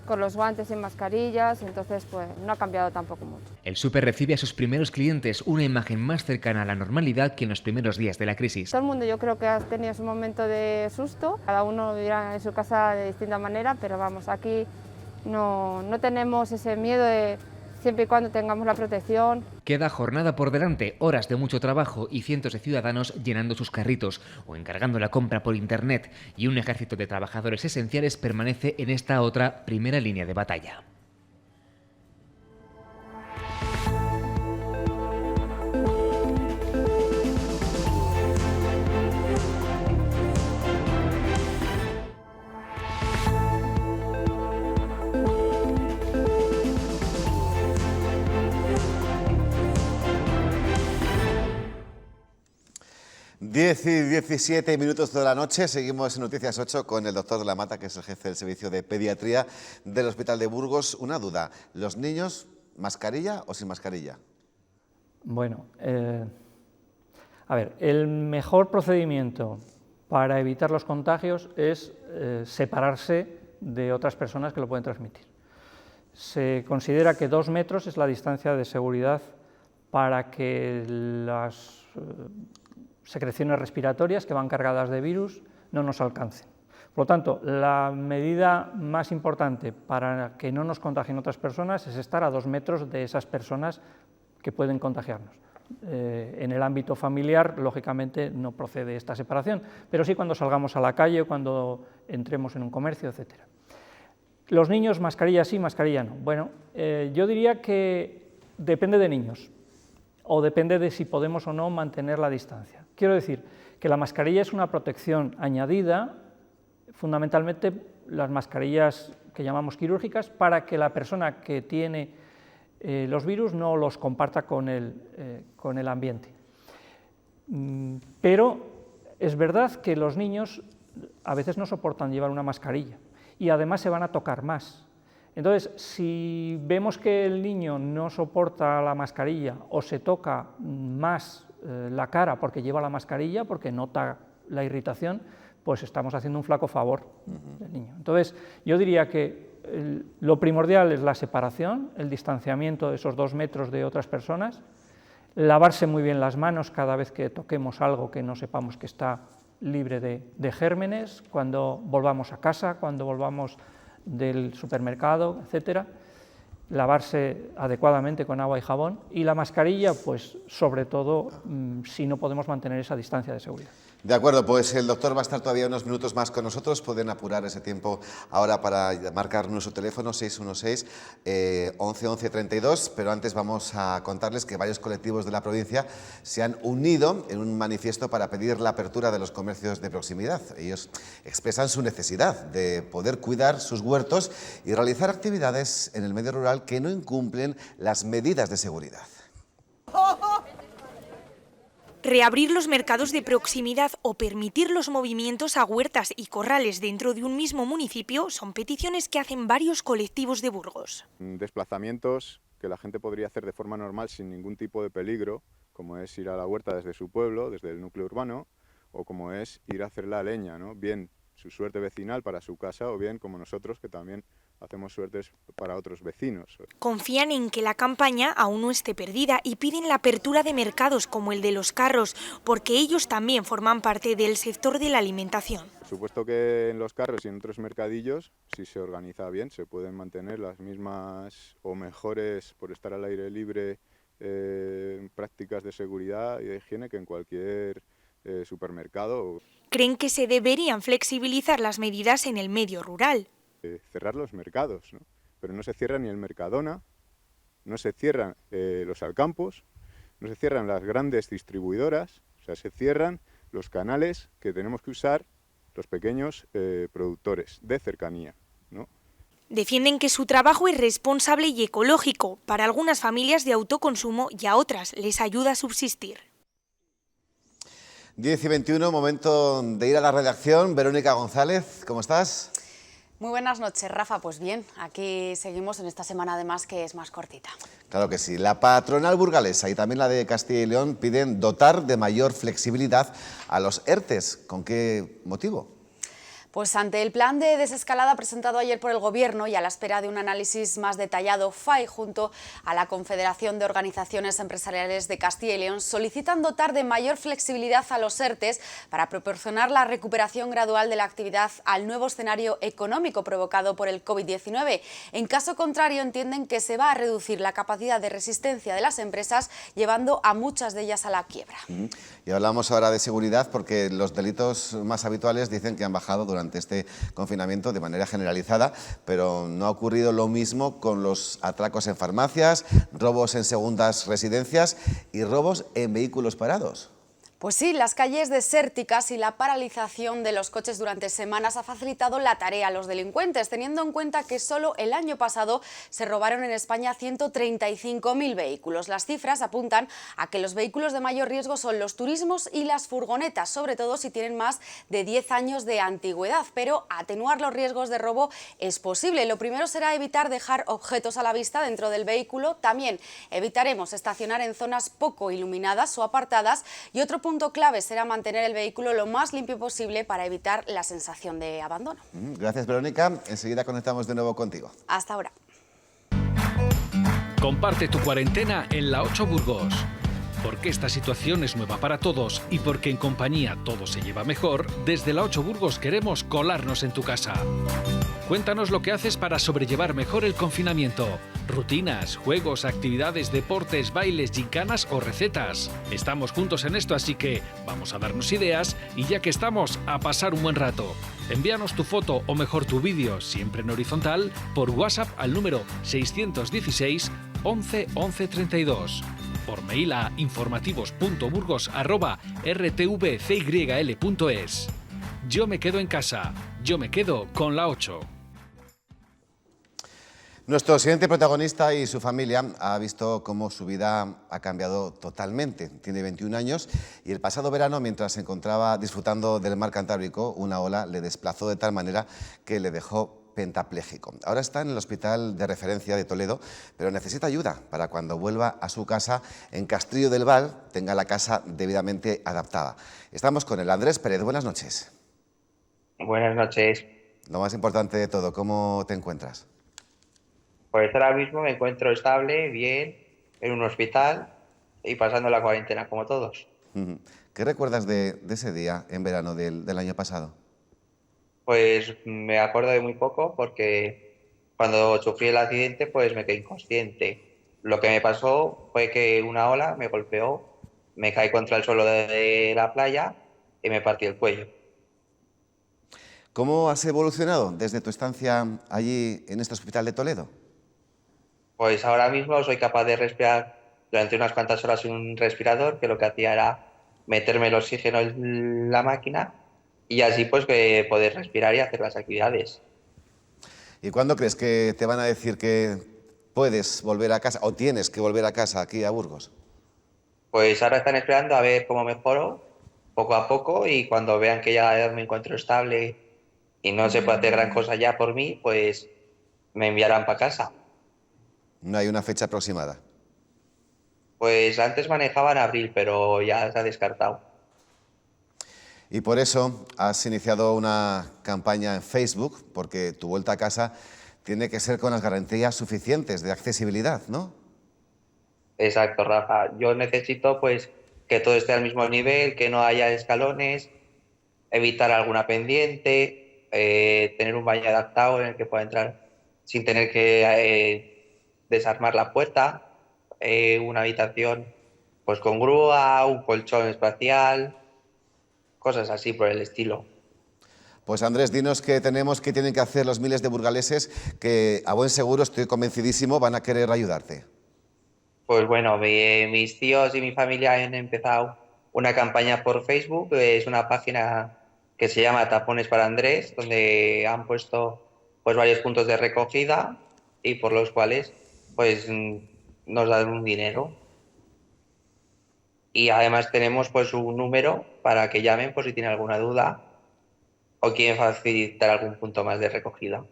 con los guantes y mascarillas, entonces pues no ha cambiado tampoco mucho. El súper recibe a sus primeros clientes, una imagen más cercana a la normalidad que en los primeros días de la crisis. Todo el mundo yo creo que ha tenido su momento de susto, cada uno vivirá en su casa de distinta manera, pero vamos, aquí no tenemos ese miedo de siempre y cuando tengamos la protección. Queda jornada por delante, horas de mucho trabajo y cientos de ciudadanos llenando sus carritos o encargando la compra por internet, y un ejército de trabajadores esenciales permanece en esta otra primera línea de batalla. Diez y 17 minutos de la noche, seguimos en Noticias 8 con el doctor de la Mata, que es el jefe del servicio de pediatría del Hospital de Burgos. Una duda, ¿los niños mascarilla o sin mascarilla? Bueno, a ver, el mejor procedimiento para evitar los contagios es separarse de otras personas que lo pueden transmitir. Se considera que 2 metros es la distancia de seguridad para que las secreciones respiratorias que van cargadas de virus no nos alcancen. Por lo tanto, la medida más importante para que no nos contagien otras personas es estar a 2 metros de esas personas que pueden contagiarnos. En el ámbito familiar, lógicamente, no procede esta separación, pero sí cuando salgamos a la calle o cuando entremos en un comercio, etc. Los niños, mascarilla sí, mascarilla no. Bueno, yo diría que depende de niños, o depende de si podemos o no mantener la distancia. Quiero decir que la mascarilla es una protección añadida, fundamentalmente las mascarillas que llamamos quirúrgicas, para que la persona que tiene los virus no los comparta con el ambiente. Pero es verdad que los niños a veces no soportan llevar una mascarilla y además se van a tocar más. Entonces, si vemos que el niño no soporta la mascarilla o se toca más la cara porque lleva la mascarilla, porque nota la irritación, pues estamos haciendo un flaco favor del niño. Entonces, yo diría que lo primordial es la separación, el distanciamiento de esos 2 metros de otras personas, lavarse muy bien las manos cada vez que toquemos algo que no sepamos que está libre de gérmenes, cuando volvamos a casa, cuando volvamos del supermercado, etcétera, lavarse adecuadamente con agua y jabón, y la mascarilla, pues sobre todo si no podemos mantener esa distancia de seguridad. De acuerdo, pues el doctor va a estar todavía unos minutos más con nosotros. Pueden apurar ese tiempo ahora para marcar nuestro teléfono 616 11 11 32, pero antes vamos a contarles que varios colectivos de la provincia se han unido en un manifiesto para pedir la apertura de los comercios de proximidad. Ellos expresan su necesidad de poder cuidar sus huertos y realizar actividades en el medio rural que no incumplen las medidas de seguridad. Reabrir los mercados de proximidad o permitir los movimientos a huertas y corrales dentro de un mismo municipio son peticiones que hacen varios colectivos de Burgos. Desplazamientos que la gente podría hacer de forma normal sin ningún tipo de peligro, como es ir a la huerta desde su pueblo, desde el núcleo urbano, o como es ir a hacer la leña, ¿no? Bien su suerte vecinal para su casa o bien como nosotros que también hacemos suertes para otros vecinos. Confían en que la campaña aún no esté perdida y piden la apertura de mercados como el de los carros, porque ellos también forman parte del sector de la alimentación. Por supuesto que en los carros y en otros mercadillos, si se organiza bien, se pueden mantener las mismas o mejores, por estar al aire libre, prácticas de seguridad y de higiene que en cualquier supermercado. Creen que se deberían flexibilizar las medidas en el medio rural. Cerrar los mercados, ¿no? Pero no se cierra ni el Mercadona, no se cierran los Alcampos, no se cierran las grandes distribuidoras, o sea, se cierran los canales que tenemos que usar los pequeños productores de cercanía, ¿no? Defienden que su trabajo es responsable y ecológico, para algunas familias de autoconsumo y a otras les ayuda a subsistir. 10 y 21, momento de ir a la redacción. Verónica González, ¿cómo estás? Muy buenas noches, Rafa. Pues bien, aquí seguimos en esta semana además que es más cortita. Claro que sí. La patronal burgalesa y también la de Castilla y León piden dotar de mayor flexibilidad a los ERTEs. ¿Con qué motivo? Pues ante el plan de desescalada presentado ayer por el Gobierno y a la espera de un análisis más detallado, FAI junto a la Confederación de Organizaciones Empresariales de Castilla y León solicitan dotar de mayor flexibilidad a los ERTEs para proporcionar la recuperación gradual de la actividad al nuevo escenario económico provocado por el COVID-19. En caso contrario, entienden que se va a reducir la capacidad de resistencia de las empresas, llevando a muchas de ellas a la quiebra. Y hablamos ahora de seguridad porque los delitos más habituales dicen que han bajado durante este confinamiento de manera generalizada, pero no ha ocurrido lo mismo con los atracos en farmacias, robos en segundas residencias y robos en vehículos parados. Pues sí, las calles desérticas y la paralización de los coches durante semanas ha facilitado la tarea a los delincuentes, teniendo en cuenta que solo el año pasado se robaron en España 135.000 vehículos. Las cifras apuntan a que los vehículos de mayor riesgo son los turismos y las furgonetas, sobre todo si tienen más de 10 años de antigüedad, pero atenuar los riesgos de robo es posible. Lo primero será evitar dejar objetos a la vista dentro del vehículo. También evitaremos estacionar en zonas poco iluminadas o apartadas, y otro punto clave será mantener el vehículo lo más limpio posible para evitar la sensación de abandono. Gracias, Verónica. Enseguida conectamos de nuevo contigo. Hasta ahora. Comparte tu cuarentena en La 8 Burgos. Porque esta situación es nueva para todos y porque en compañía todo se lleva mejor, desde La 8 Burgos queremos colarnos en tu casa. Cuéntanos lo que haces para sobrellevar mejor el confinamiento. Rutinas, juegos, actividades, deportes, bailes, gincanas o recetas. Estamos juntos en esto, así que vamos a darnos ideas y ya que estamos, a pasar un buen rato. Envíanos tu foto o mejor tu vídeo, siempre en horizontal, por WhatsApp al número 616 11 11 32. Por mail a informativos.burgos@rtvcyl.es. Yo me quedo en casa. Yo me quedo con La 8. Nuestro siguiente protagonista y su familia ha visto cómo su vida ha cambiado totalmente. Tiene 21 años y el pasado verano, mientras se encontraba disfrutando del mar Cantábrico, una ola le desplazó de tal manera que le dejó pentapléjico. Ahora está en el hospital de referencia de Toledo, pero necesita ayuda para cuando vuelva a su casa en Castrillo del Val tenga la casa debidamente adaptada. Estamos con el Andrés Pérez. Buenas noches. Buenas noches. Lo más importante de todo, ¿cómo te encuentras? Pues ahora mismo me encuentro estable, bien, en un hospital y pasando la cuarentena como todos. ¿Qué recuerdas de ese día en verano del año pasado? Pues me acuerdo de muy poco porque cuando sufrí el accidente pues me quedé inconsciente. Lo que me pasó fue que una ola me golpeó, me caí contra el suelo de la playa y me partí el cuello. ¿Cómo has evolucionado desde tu estancia allí en este hospital de Toledo? Pues ahora mismo soy capaz de respirar durante unas cuantas horas en un respirador, que lo que hacía era meterme el oxígeno en la máquina y así pues poder respirar y hacer las actividades. ¿Y cuándo crees que te van a decir que puedes volver a casa o tienes que volver a casa aquí a Burgos? Pues ahora están esperando a ver cómo mejoro poco a poco y cuando vean que ya me encuentro estable y no se puede hacer gran cosa ya por mí, pues me enviarán para casa. No hay una fecha aproximada. Pues antes manejaban abril, pero ya se ha descartado. Y por eso has iniciado una campaña en Facebook, porque tu vuelta a casa tiene que ser con las garantías suficientes de accesibilidad, ¿no? Exacto, Rafa. Yo necesito pues que todo esté al mismo nivel, que no haya escalones, evitar alguna pendiente, tener un baño adaptado en el que pueda entrar sin tener que desarmar la puerta, una habitación pues con grúa, un colchón espacial, cosas así por el estilo. Pues Andrés, dinos qué tienen que hacer los miles de burgaleses que a buen seguro, estoy convencidísimo, van a querer ayudarte. Pues bueno, mis tíos y mi familia han empezado una campaña por Facebook, es una página que se llama Tapones para Andrés, donde han puesto pues varios puntos de recogida y por los cuales pues nos dan un dinero. Y además tenemos pues un número para que llamen por si tienen alguna duda o quieren facilitar algún punto más de recogida.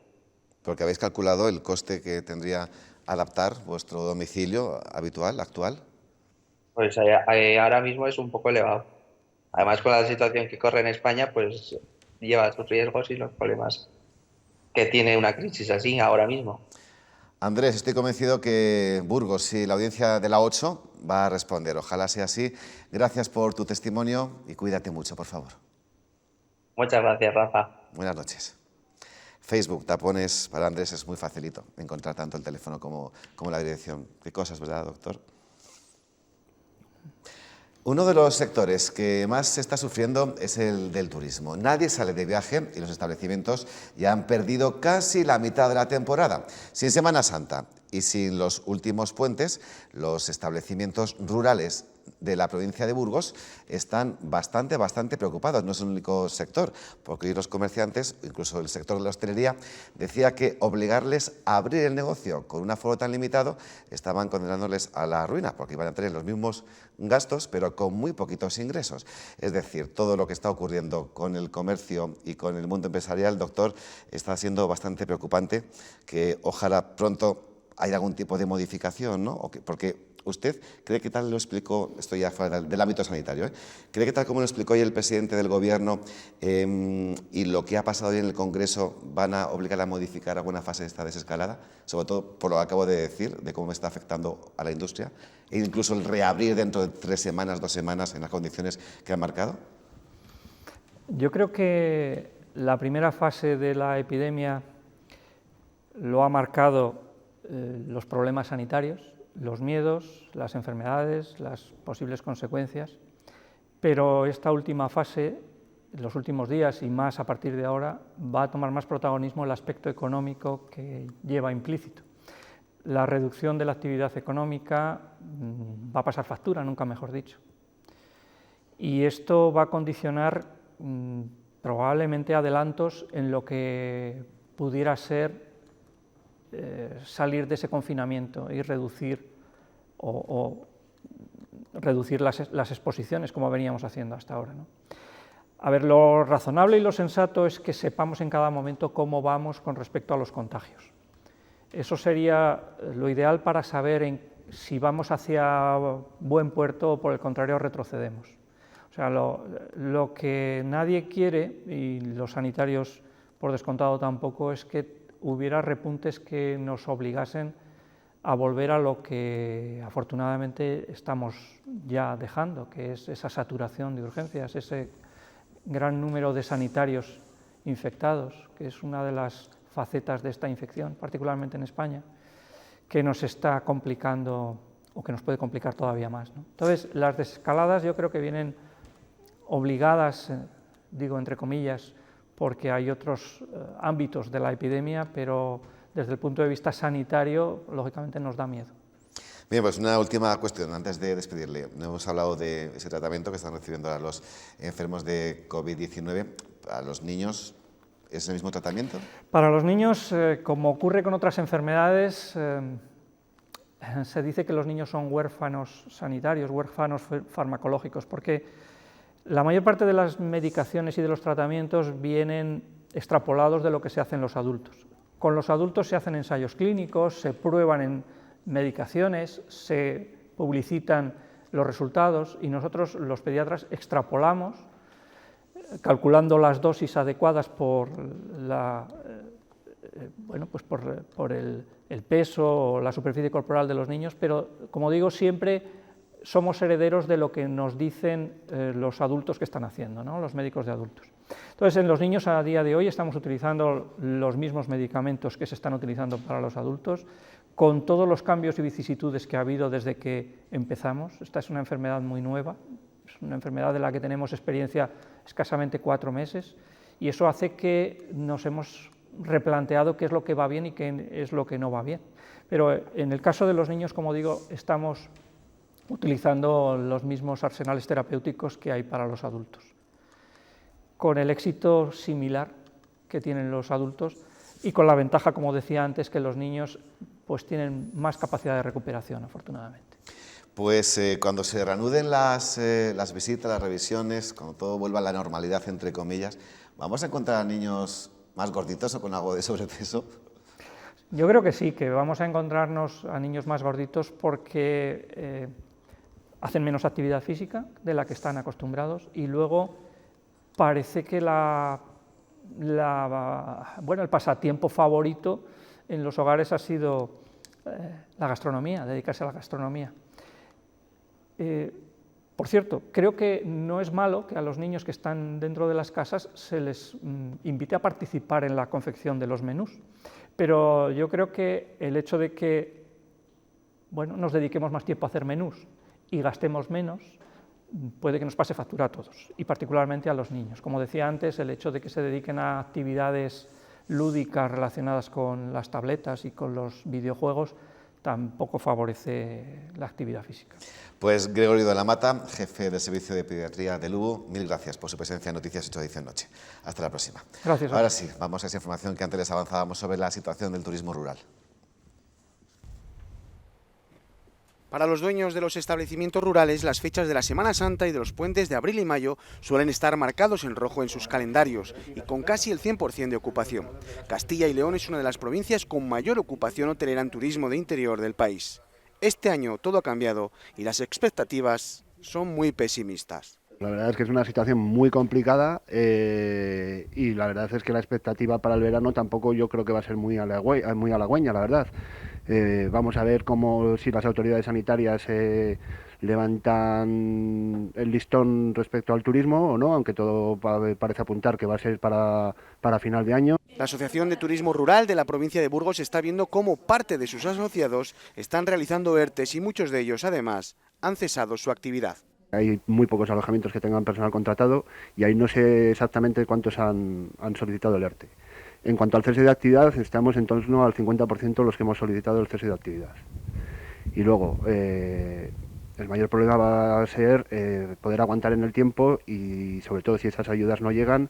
Porque habéis calculado el coste que tendría adaptar vuestro domicilio habitual, actual. Pues ahora mismo es un poco elevado. Además, con la situación que corre en España, pues lleva sus riesgos y los problemas que tiene una crisis así ahora mismo. Andrés, estoy convencido que Burgos y la audiencia de la 8 va a responder. Ojalá sea así. Gracias por tu testimonio y cuídate mucho, por favor. Muchas gracias, Rafa. Buenas noches. Facebook, tapones para Andrés es muy facilito encontrar tanto el teléfono como la dirección. Qué cosas, ¿verdad, doctor? Uno de los sectores que más se está sufriendo es el del turismo. Nadie sale de viaje y los establecimientos ya han perdido casi la mitad de la temporada. Sin Semana Santa y sin los últimos puentes, los establecimientos rurales de la provincia de Burgos están bastante preocupados. No es el único sector, porque los comerciantes, incluso el sector de la hostelería, decía que obligarles a abrir el negocio con un aforo tan limitado estaban condenándoles a la ruina, porque iban a tener los mismos gastos, pero con muy poquitos ingresos. Es decir, todo lo que está ocurriendo con el comercio y con el mundo empresarial, doctor, está siendo bastante preocupante, que ojalá pronto haya algún tipo de modificación, ¿no? Porque usted cree que tal lo explicó, esto ya fuera del ámbito sanitario, cree que tal como lo explicó hoy el presidente del Gobierno y lo que ha pasado hoy en el Congreso van a obligar a modificar alguna fase de esta desescalada, sobre todo por lo que acabo de decir, de cómo está afectando a la industria, e incluso el reabrir dentro de 3 semanas, 2 semanas en las condiciones que han marcado? Yo creo que la primera fase de la epidemia lo ha marcado los problemas sanitarios, los miedos, las enfermedades, las posibles consecuencias, pero esta última fase, en los últimos días y más a partir de ahora, va a tomar más protagonismo el aspecto económico que lleva implícito. La reducción de la actividad económica va a pasar factura, nunca mejor dicho. Y esto va a condicionar probablemente adelantos en lo que pudiera ser salir de ese confinamiento y reducir las exposiciones como veníamos haciendo hasta ahora, ¿no? A ver, lo razonable y lo sensato es que sepamos en cada momento cómo vamos con respecto a los contagios. Eso sería lo ideal para saber si vamos hacia buen puerto o por el contrario retrocedemos. O sea, lo que nadie quiere, y los sanitarios por descontado tampoco, es que hubiera repuntes que nos obligasen a volver a lo que afortunadamente estamos ya dejando, que es esa saturación de urgencias, ese gran número de sanitarios infectados, que es una de las facetas de esta infección, particularmente en España, que nos está complicando o que nos puede complicar todavía más, ¿no? Entonces, las desescaladas yo creo que vienen obligadas, digo entre comillas, porque hay otros ámbitos de la epidemia, pero desde el punto de vista sanitario, lógicamente nos da miedo. Bien, pues una última cuestión antes de despedirle. Hemos hablado de ese tratamiento que están recibiendo ahora los enfermos de COVID-19. ¿Para los niños es el mismo tratamiento? Para los niños, como ocurre con otras enfermedades, se dice que los niños son huérfanos sanitarios, huérfanos farmacológicos, porque la mayor parte de las medicaciones y de los tratamientos vienen extrapolados de lo que se hace en los adultos. Con los adultos se hacen ensayos clínicos, se prueban en medicaciones, se publicitan los resultados y nosotros, los pediatras, extrapolamos, calculando las dosis adecuadas por el peso o la superficie corporal de los niños, pero, como digo, siempre somos herederos de lo que nos dicen los adultos que están haciendo, ¿no? Los médicos de adultos. Entonces, en los niños a día de hoy estamos utilizando los mismos medicamentos que se están utilizando para los adultos, con todos los cambios y vicisitudes que ha habido desde que empezamos. Esta es una enfermedad muy nueva, es una enfermedad de la que tenemos experiencia escasamente 4 meses, y eso hace que nos hemos replanteado qué es lo que va bien y qué es lo que no va bien. Pero en el caso de los niños, como digo, estamos utilizando los mismos arsenales terapéuticos que hay para los adultos, con el éxito similar que tienen los adultos y con la ventaja, como decía antes, que los niños pues tienen más capacidad de recuperación, afortunadamente. Pues cuando se reanuden las visitas, las revisiones, cuando todo vuelva a la normalidad, entre comillas, ¿Vamos a encontrar niños más gorditos o con algo de sobrepeso? Yo creo que sí, que vamos a encontrarnos a niños más gorditos porque hacen menos actividad física de la que están acostumbrados y luego parece que el pasatiempo favorito en los hogares ha sido la gastronomía, dedicarse a la gastronomía. Por cierto, creo que no es malo que a los niños que están dentro de las casas se les invite a participar en la confección de los menús, pero yo creo que el hecho de que nos dediquemos más tiempo a hacer menús y gastemos menos, puede que nos pase factura a todos, y particularmente a los niños. Como decía antes, el hecho de que se dediquen a actividades lúdicas relacionadas con las tabletas y con los videojuegos tampoco favorece la actividad física. Pues Gregorio de la Mata, jefe del Servicio de Pediatría de Lugo, mil gracias por su presencia en Noticias 8 edición noche. Hasta la próxima. Gracias. Ahora sí, vamos a esa información que antes les avanzábamos sobre la situación del turismo rural. Para los dueños de los establecimientos rurales, las fechas de la Semana Santa y de los puentes de abril y mayo suelen estar marcados en rojo en sus calendarios y con casi el 100% de ocupación. Castilla y León es una de las provincias con mayor ocupación hotelera en turismo de interior del país. Este año todo ha cambiado y las expectativas son muy pesimistas. La verdad es que es una situación muy complicada y la verdad es que la expectativa para el verano tampoco yo creo que va a ser muy halagüeña, la verdad. Vamos a ver si las autoridades sanitarias levantan el listón respecto al turismo o no, aunque todo parece apuntar que va a ser para final de año. La Asociación de Turismo Rural de la provincia de Burgos está viendo cómo parte de sus asociados están realizando ERTEs y muchos de ellos, además, han cesado su actividad. Hay muy pocos alojamientos que tengan personal contratado y ahí no sé exactamente cuántos han solicitado el ERTE. En cuanto al cese de actividad, estamos en torno al 50% los que hemos solicitado el cese de actividad. Y luego, el mayor problema va a ser poder aguantar en el tiempo y sobre todo si esas ayudas no llegan,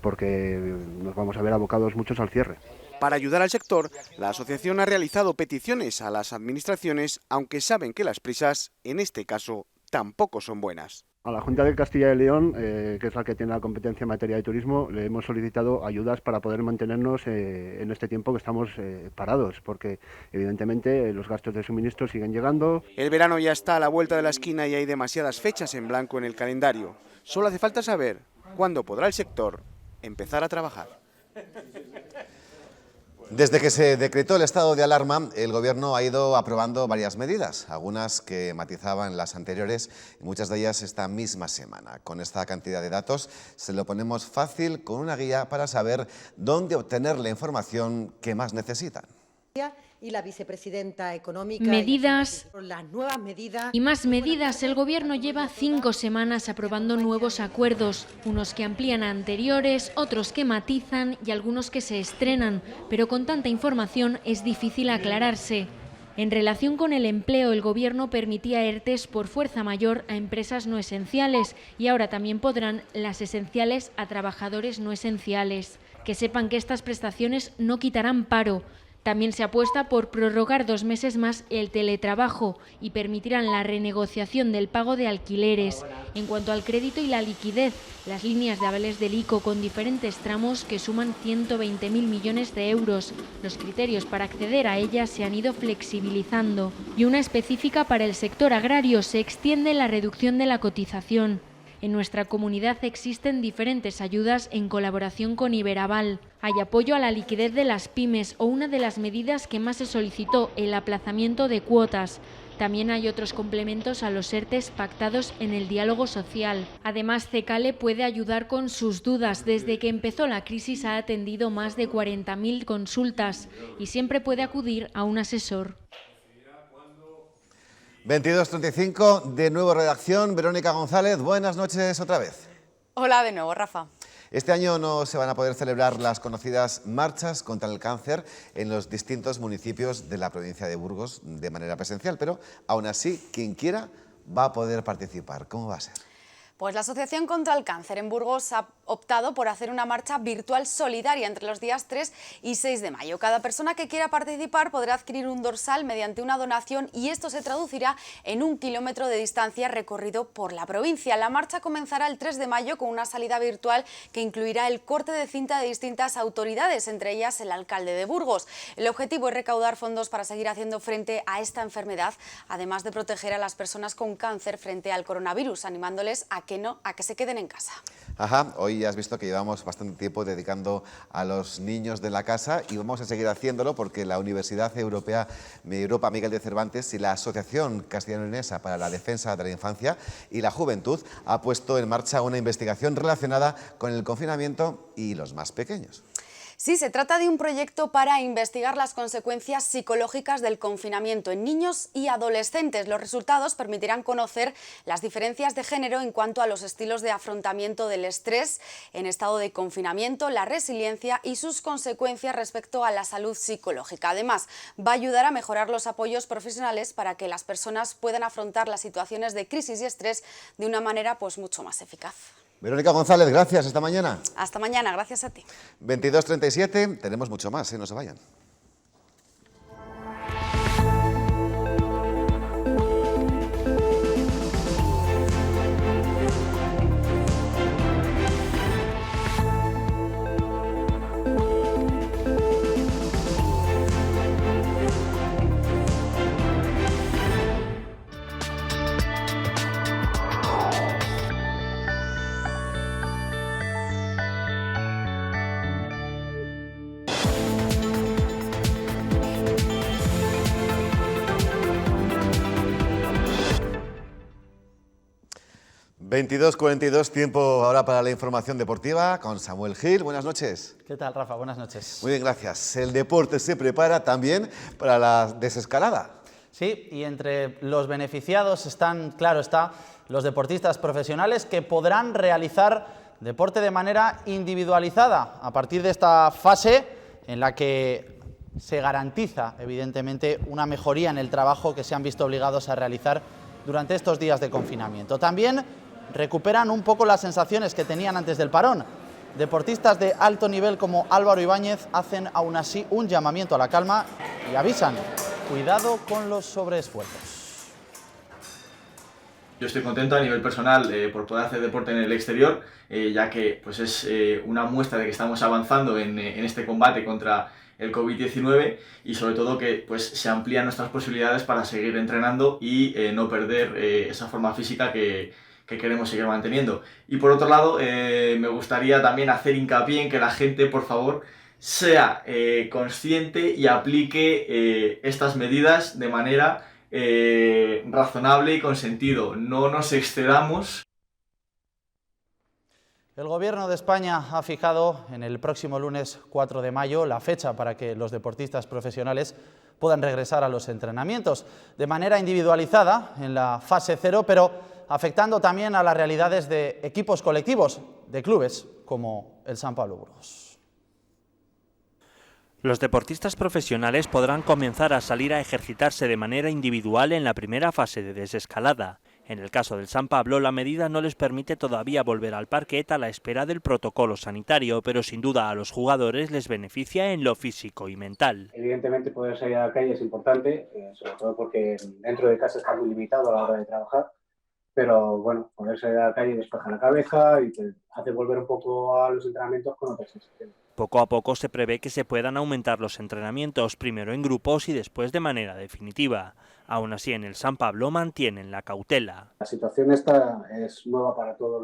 porque nos vamos a ver abocados muchos al cierre. Para ayudar al sector, la asociación ha realizado peticiones a las administraciones, aunque saben que las prisas, en este caso, tampoco son buenas. A la Junta de Castilla y León, que es la que tiene la competencia en materia de turismo, le hemos solicitado ayudas para poder mantenernos en este tiempo que estamos parados, porque evidentemente los gastos de suministro siguen llegando. El verano ya está a la vuelta de la esquina y hay demasiadas fechas en blanco en el calendario. Solo hace falta saber cuándo podrá el sector empezar a trabajar. Desde que se decretó el estado de alarma, el Gobierno ha ido aprobando varias medidas, algunas que matizaban las anteriores y muchas de ellas esta misma semana. Con esta cantidad de datos se lo ponemos fácil con una guía para saber dónde obtener la información que más necesitan. Y la vicepresidenta económica. Medidas las nuevas medidas. y más medidas. El Gobierno lleva 5 semanas aprobando nuevos acuerdos, unos que amplían a anteriores, otros que matizan y algunos que se estrenan, pero con tanta información es difícil aclararse. En relación con el empleo, el Gobierno permitía ERTEs por fuerza mayor a empresas no esenciales y ahora también podrán las esenciales a trabajadores no esenciales. Que sepan que estas prestaciones no quitarán paro. También se apuesta por prorrogar 2 meses más el teletrabajo y permitirán la renegociación del pago de alquileres. En cuanto al crédito y la liquidez, las líneas de avales del ICO con diferentes tramos que suman 120.000 millones de euros. Los criterios para acceder a ellas se han ido flexibilizando. Y una específica para el sector agrario: se extiende la reducción de la cotización. En nuestra comunidad existen diferentes ayudas en colaboración con Iberaval. Hay apoyo a la liquidez de las pymes o una de las medidas que más se solicitó, el aplazamiento de cuotas. También hay otros complementos a los ERTEs pactados en el diálogo social. Además, CECALE puede ayudar con sus dudas. Desde que empezó la crisis ha atendido más de 40.000 consultas y siempre puede acudir a un asesor. 22:35, de nuevo redacción. Verónica González, buenas noches otra vez. Hola de nuevo, Rafa. Este año no se van a poder celebrar las conocidas marchas contra el cáncer en los distintos municipios de la provincia de Burgos de manera presencial, pero aún así, quien quiera va a poder participar. ¿Cómo va a ser? Pues la Asociación contra el Cáncer en Burgos ha optado por hacer una marcha virtual solidaria entre los días 3 y 6 de mayo. Cada persona que quiera participar podrá adquirir un dorsal mediante una donación y esto se traducirá en 1 kilómetro de distancia recorrido por la provincia. La marcha comenzará el 3 de mayo con una salida virtual que incluirá el corte de cinta de distintas autoridades, entre ellas el alcalde de Burgos. El objetivo es recaudar fondos para seguir haciendo frente a esta enfermedad, además de proteger a las personas con cáncer frente al coronavirus, animándoles a que se queden en casa. Ajá, hoy ya has visto que llevamos bastante tiempo dedicando a los niños de la casa y vamos a seguir haciéndolo porque la Universidad Europea Europa Miguel de Cervantes y la Asociación Castellano-Leonesa para la Defensa de la Infancia y la Juventud ha puesto en marcha una investigación relacionada con el confinamiento y los más pequeños. Sí, se trata de un proyecto para investigar las consecuencias psicológicas del confinamiento en niños y adolescentes. Los resultados permitirán conocer las diferencias de género en cuanto a los estilos de afrontamiento del estrés en estado de confinamiento, la resiliencia y sus consecuencias respecto a la salud psicológica. Además, va a ayudar a mejorar los apoyos profesionales para que las personas puedan afrontar las situaciones de crisis y estrés de una manera mucho más eficaz. Verónica González, gracias. Hasta mañana. Hasta mañana, gracias a ti. 22:37, tenemos mucho más, no se vayan. ...22:42, tiempo ahora para la información deportiva con Samuel Gil. Buenas noches. ¿Qué tal, Rafa? Buenas noches. Muy bien, gracias. El deporte se prepara también para la desescalada. Sí, y entre los beneficiados están, claro está, los deportistas profesionales que podrán realizar deporte de manera individualizada a partir de esta fase en la que se garantiza, evidentemente, una mejoría en el trabajo que se han visto obligados a realizar durante estos días de confinamiento. También recuperan un poco las sensaciones que tenían antes del parón. Deportistas de alto nivel como Álvaro Ibáñez hacen aún así un llamamiento a la calma y avisan, cuidado con los sobreesfuerzos. Yo estoy contento a nivel personal por poder hacer deporte en el exterior, ya que es una muestra de que estamos avanzando en este combate contra el COVID-19 y sobre todo que se amplían nuestras posibilidades para seguir entrenando y no perder esa forma física que queremos seguir manteniendo. Y por otro lado, me gustaría también hacer hincapié en que la gente, por favor, sea consciente y aplique estas medidas de manera razonable y con sentido. No nos excedamos. El Gobierno de España ha fijado en el próximo lunes 4 de mayo la fecha para que los deportistas profesionales puedan regresar a los entrenamientos de manera individualizada en la fase 0, pero afectando también a las realidades de equipos colectivos, de clubes como el San Pablo Burgos. Los deportistas profesionales podrán comenzar a salir a ejercitarse de manera individual en la primera fase de desescalada. En el caso del San Pablo, la medida no les permite todavía volver al parquet a la espera del protocolo sanitario, pero sin duda a los jugadores les beneficia en lo físico y mental. Evidentemente poder salir a la calle es importante, sobre todo porque dentro de casa está muy limitado a la hora de trabajar, pero bueno, poder salir a la calle despeja la cabeza y te hace volver un poco a los entrenamientos con otras sensaciones. Poco a poco se prevé que se puedan aumentar los entrenamientos, primero en grupos y después de manera definitiva. Aún así, en el San Pablo mantienen la cautela. La situación esta es nueva para todos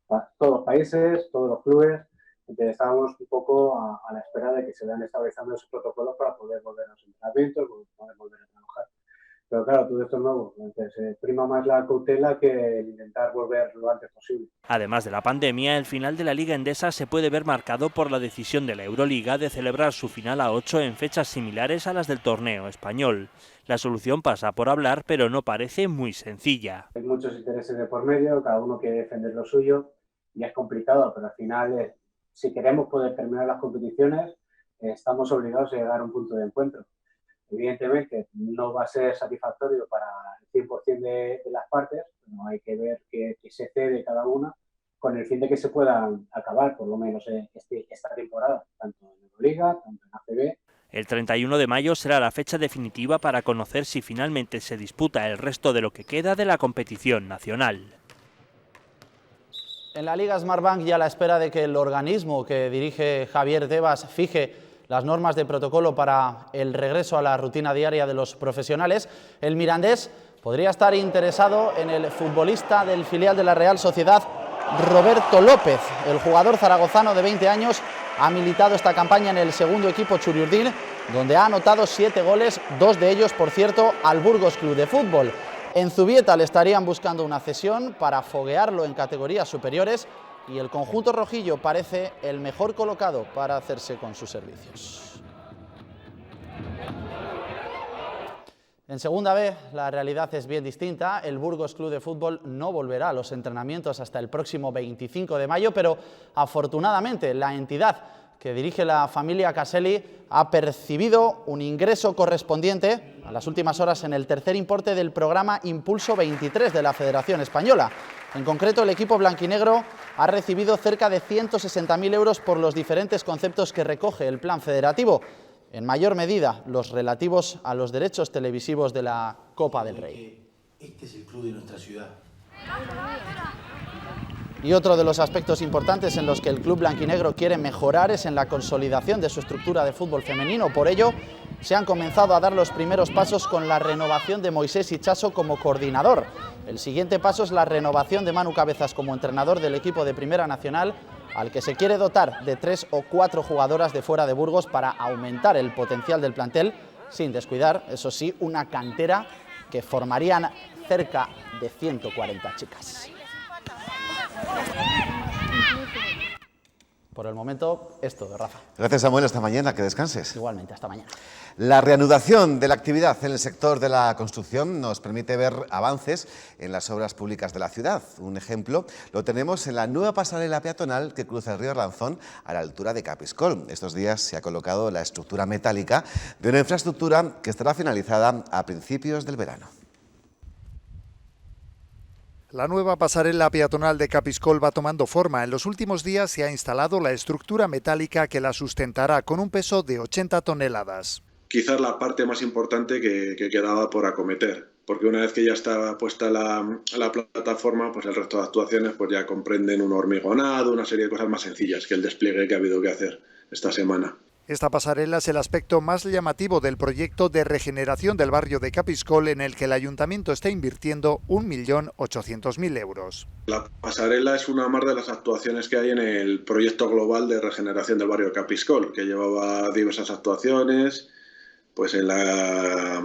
los países, todos los clubes. Entonces estábamos un poco a la espera de que se vayan estableciendo esos protocolos para poder volver a los entrenamientos, poder volver a trabajar. Pero claro, todo esto es nuevo, entonces prima más la cautela que el intentar volver lo antes posible. Además de la pandemia, el final de la Liga Endesa se puede ver marcado por la decisión de la Euroliga de celebrar su final a 8 en fechas similares a las del torneo español. La solución pasa por hablar, pero no parece muy sencilla. Hay muchos intereses de por medio, cada uno quiere defender lo suyo y es complicado, pero al final, si queremos poder terminar las competiciones, estamos obligados a llegar a un punto de encuentro. Evidentemente no va a ser satisfactorio para el 100% de las partes, ¿no? Hay que ver qué se cede cada una con el fin de que se puedan acabar, por lo menos esta temporada, tanto en Euroliga, tanto en ACB. El 31 de mayo será la fecha definitiva para conocer si finalmente se disputa el resto de lo que queda de la competición nacional. En la Liga Smartbank, ya a la espera de que el organismo que dirige Javier Tebas fije las normas de protocolo para el regreso a la rutina diaria de los profesionales, el Mirandés podría estar interesado en el futbolista del filial de la Real Sociedad, Roberto López. El jugador zaragozano de 20 años ha militado esta campaña en el segundo equipo Churiurdin, donde ha anotado 7 goles, 2 de ellos, por cierto, al Burgos Club de Fútbol. En Zubieta le estarían buscando una cesión para foguearlo en categorías superiores y el conjunto rojillo parece el mejor colocado para hacerse con sus servicios. En segunda B, la realidad es bien distinta. El Burgos Club de Fútbol no volverá a los entrenamientos hasta el próximo 25 de mayo, pero afortunadamente la entidad que dirige la familia Caselli ha percibido un ingreso correspondiente a las últimas horas en el tercer importe del programa Impulso 23 de la Federación Española. En concreto, el equipo blanquinegro ha recibido cerca de 160.000 euros por los diferentes conceptos que recoge el plan federativo, en mayor medida los relativos a los derechos televisivos de la Copa del Rey. Este es el club de nuestra ciudad. Y otro de los aspectos importantes en los que el club blanquinegro quiere mejorar es en la consolidación de su estructura de fútbol femenino. Por ello, se han comenzado a dar los primeros pasos con la renovación de Moisés Ichaso como coordinador. El siguiente paso es la renovación de Manu Cabezas como entrenador del equipo de Primera Nacional, al que se quiere dotar de 3 o 4 jugadoras de fuera de Burgos para aumentar el potencial del plantel, sin descuidar, eso sí, una cantera que formarían cerca de 140 chicas. Por el momento, esto de Rafa. Gracias, Samuel. Hasta mañana. Que descanses. Igualmente, hasta mañana. La reanudación de la actividad en el sector de la construcción nos permite ver avances en las obras públicas de la ciudad. Un ejemplo lo tenemos en la nueva pasarela peatonal que cruza el río Arlanzón a la altura de Capiscol. Estos días se ha colocado la estructura metálica de una infraestructura que estará finalizada a principios del verano. La nueva pasarela peatonal de Capiscol va tomando forma. En los últimos días se ha instalado la estructura metálica que la sustentará con un peso de 80 toneladas. Quizás la parte más importante que quedaba por acometer, porque una vez que ya está puesta la plataforma, pues el resto de actuaciones pues ya comprenden un hormigonado, una serie de cosas más sencillas que el despliegue que ha habido que hacer esta semana. Esta pasarela es el aspecto más llamativo del proyecto de regeneración del barrio de Capiscol, en el que el ayuntamiento está invirtiendo 1.800.000 euros. La pasarela es una más de las actuaciones que hay en el proyecto global de regeneración del barrio de Capiscol, que llevaba diversas actuaciones, pues en la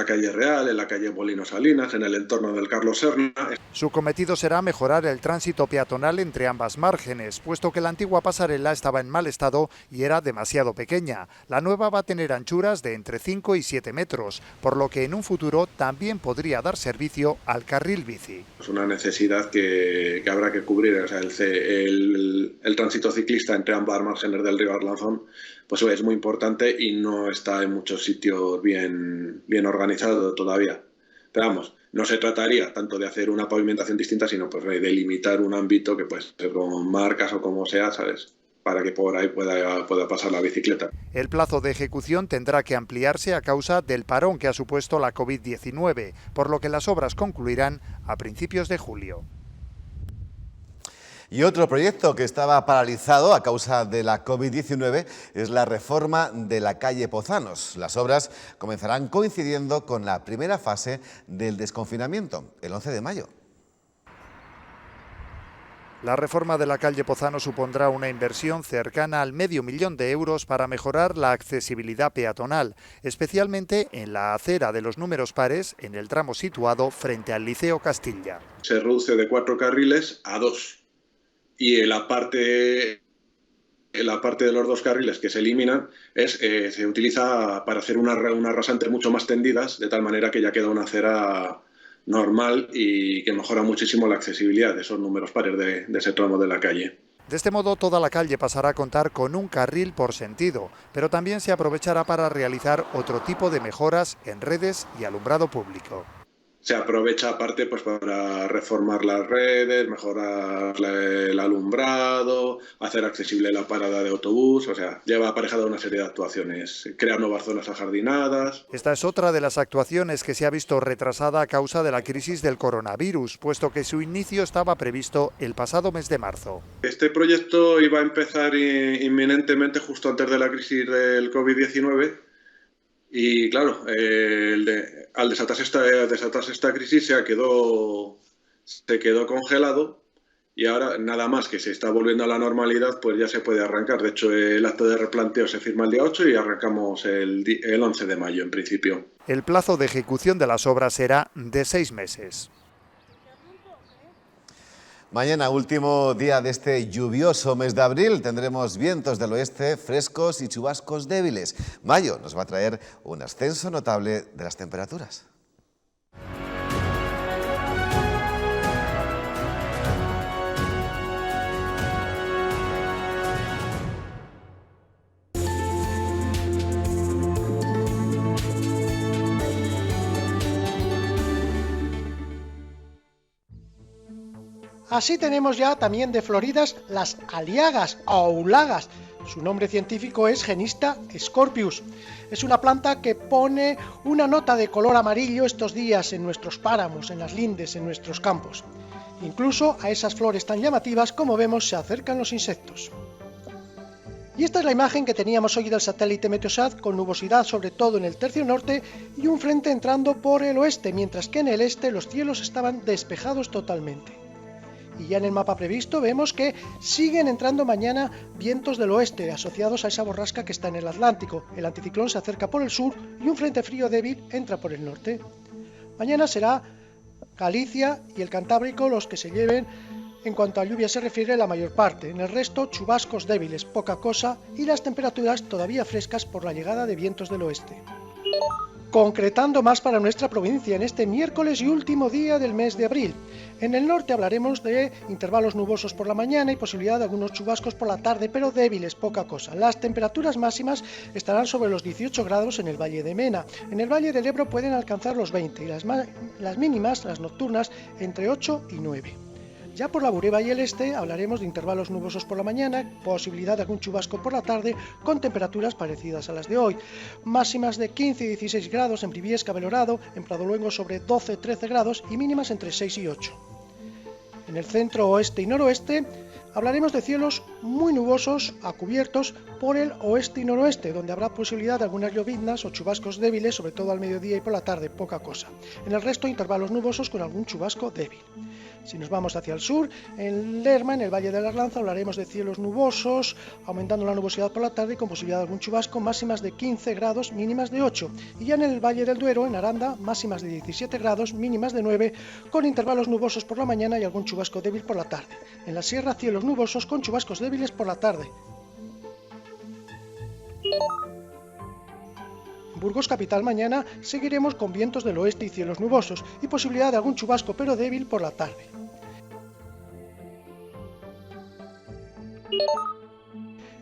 calle Real, en la calle Molino Salinas, en el entorno del Carlos Serna. Su cometido será mejorar el tránsito peatonal entre ambas márgenes, puesto que la antigua pasarela estaba en mal estado y era demasiado pequeña. La nueva va a tener anchuras de entre 5 y 7 metros, por lo que en un futuro también podría dar servicio al carril bici. Es una necesidad que habrá que cubrir, o sea, el tránsito ciclista entre ambas márgenes del río Arlanzón pues es muy importante y no está en muchos sitios bien organizado todavía. Pero vamos, no se trataría tanto de hacer una pavimentación distinta, sino pues de delimitar un ámbito que puede ser con marcas o como sea, ¿sabes?, para que por ahí pueda pasar la bicicleta. El plazo de ejecución tendrá que ampliarse a causa del parón que ha supuesto la COVID-19, por lo que las obras concluirán a principios de julio. Y otro proyecto que estaba paralizado a causa de la COVID-19 es la reforma de la calle Pozanos. Las obras comenzarán coincidiendo con la primera fase del desconfinamiento, el 11 de mayo. La reforma de la calle Pozano supondrá una inversión cercana al $500.000 de euros para mejorar la accesibilidad peatonal, especialmente en la acera de los números pares, en el tramo situado frente al Liceo Castilla. Se reduce de 4 carriles a 2. Y en la parte de los 2 carriles que se eliminan se utiliza para hacer unas rasantes mucho más tendidas, de tal manera que ya queda una acera normal y que mejora muchísimo la accesibilidad de esos números pares de ese tramo de la calle. De este modo, toda la calle pasará a contar con un carril por sentido, pero también se aprovechará para realizar otro tipo de mejoras en redes y alumbrado público. se aprovecha aparte pues para reformar las redes, mejorar el alumbrado, hacer accesible la parada de autobús, o sea, lleva aparejada una serie de actuaciones, crear nuevas zonas ajardinadas. Esta es otra de las actuaciones que se ha visto retrasada a causa de la crisis del coronavirus, puesto que su inicio estaba previsto el pasado mes de marzo. Este proyecto iba a empezar inminentemente justo antes de la crisis del COVID-19 y claro, al desatarse esta crisis se quedó congelado y ahora nada más que se está volviendo a la normalidad pues ya se puede arrancar. De hecho, el acto de replanteo se firma el día 8 y arrancamos el 11 de mayo en principio. El plazo de ejecución de las obras será de 6 meses. Mañana, último día de este lluvioso mes de abril, tendremos vientos del oeste frescos y chubascos débiles. Mayo nos va a traer un ascenso notable de las temperaturas. Así tenemos ya también de floridas las aliagas o aulagas. Su nombre científico es Genista scorpius. Es una planta que pone una nota de color amarillo estos días en nuestros páramos, en las lindes, en nuestros campos. Incluso a esas flores tan llamativas, como vemos, se acercan los insectos. Y esta es la imagen que teníamos hoy del satélite Meteosat, con nubosidad sobre todo en el tercio norte y un frente entrando por el oeste, mientras que en el este los cielos estaban despejados totalmente. Y ya en el mapa previsto vemos que siguen entrando mañana vientos del oeste asociados a esa borrasca que está en el Atlántico. El anticiclón se acerca por el sur y un frente frío débil entra por el norte. Mañana será Galicia y el Cantábrico los que se lleven, en cuanto a lluvia se refiere, la mayor parte. En el resto, chubascos débiles, poca cosa, y las temperaturas todavía frescas por la llegada de vientos del oeste. Concretando más para nuestra provincia en este miércoles y último día del mes de abril. En el norte hablaremos de intervalos nubosos por la mañana y posibilidad de algunos chubascos por la tarde, pero débiles, poca cosa. Las temperaturas máximas estarán sobre los 18 grados en el Valle de Mena. En el Valle del Ebro pueden alcanzar los 20 y las mínimas, las nocturnas, entre 8 y 9. Ya por la Bureba y el este hablaremos de intervalos nubosos por la mañana, posibilidad de algún chubasco por la tarde, con temperaturas parecidas a las de hoy. Máximas de 15 y 16 grados en Briviesca, Belorado, en Pradoluengo sobre 12-13 grados y mínimas entre 6 y 8. En el centro, oeste y noroeste hablaremos de cielos muy nubosos a cubiertos por el oeste y noroeste, donde habrá posibilidad de algunas lloviznas o chubascos débiles, sobre todo al mediodía y por la tarde, poca cosa. En el resto, intervalos nubosos con algún chubasco débil. Si nos vamos hacia el sur, en Lerma, en el Valle de la Arlanza, hablaremos de cielos nubosos, aumentando la nubosidad por la tarde y con posibilidad de algún chubasco, máximas de 15 grados, mínimas de 8. Y ya en el Valle del Duero, en Aranda, máximas de 17 grados, mínimas de 9, con intervalos nubosos por la mañana y algún chubasco débil por la tarde. En la sierra, cielos nubosos con chubascos débiles por la tarde. En Burgos capital mañana seguiremos con vientos del oeste y cielos nubosos y posibilidad de algún chubasco pero débil por la tarde.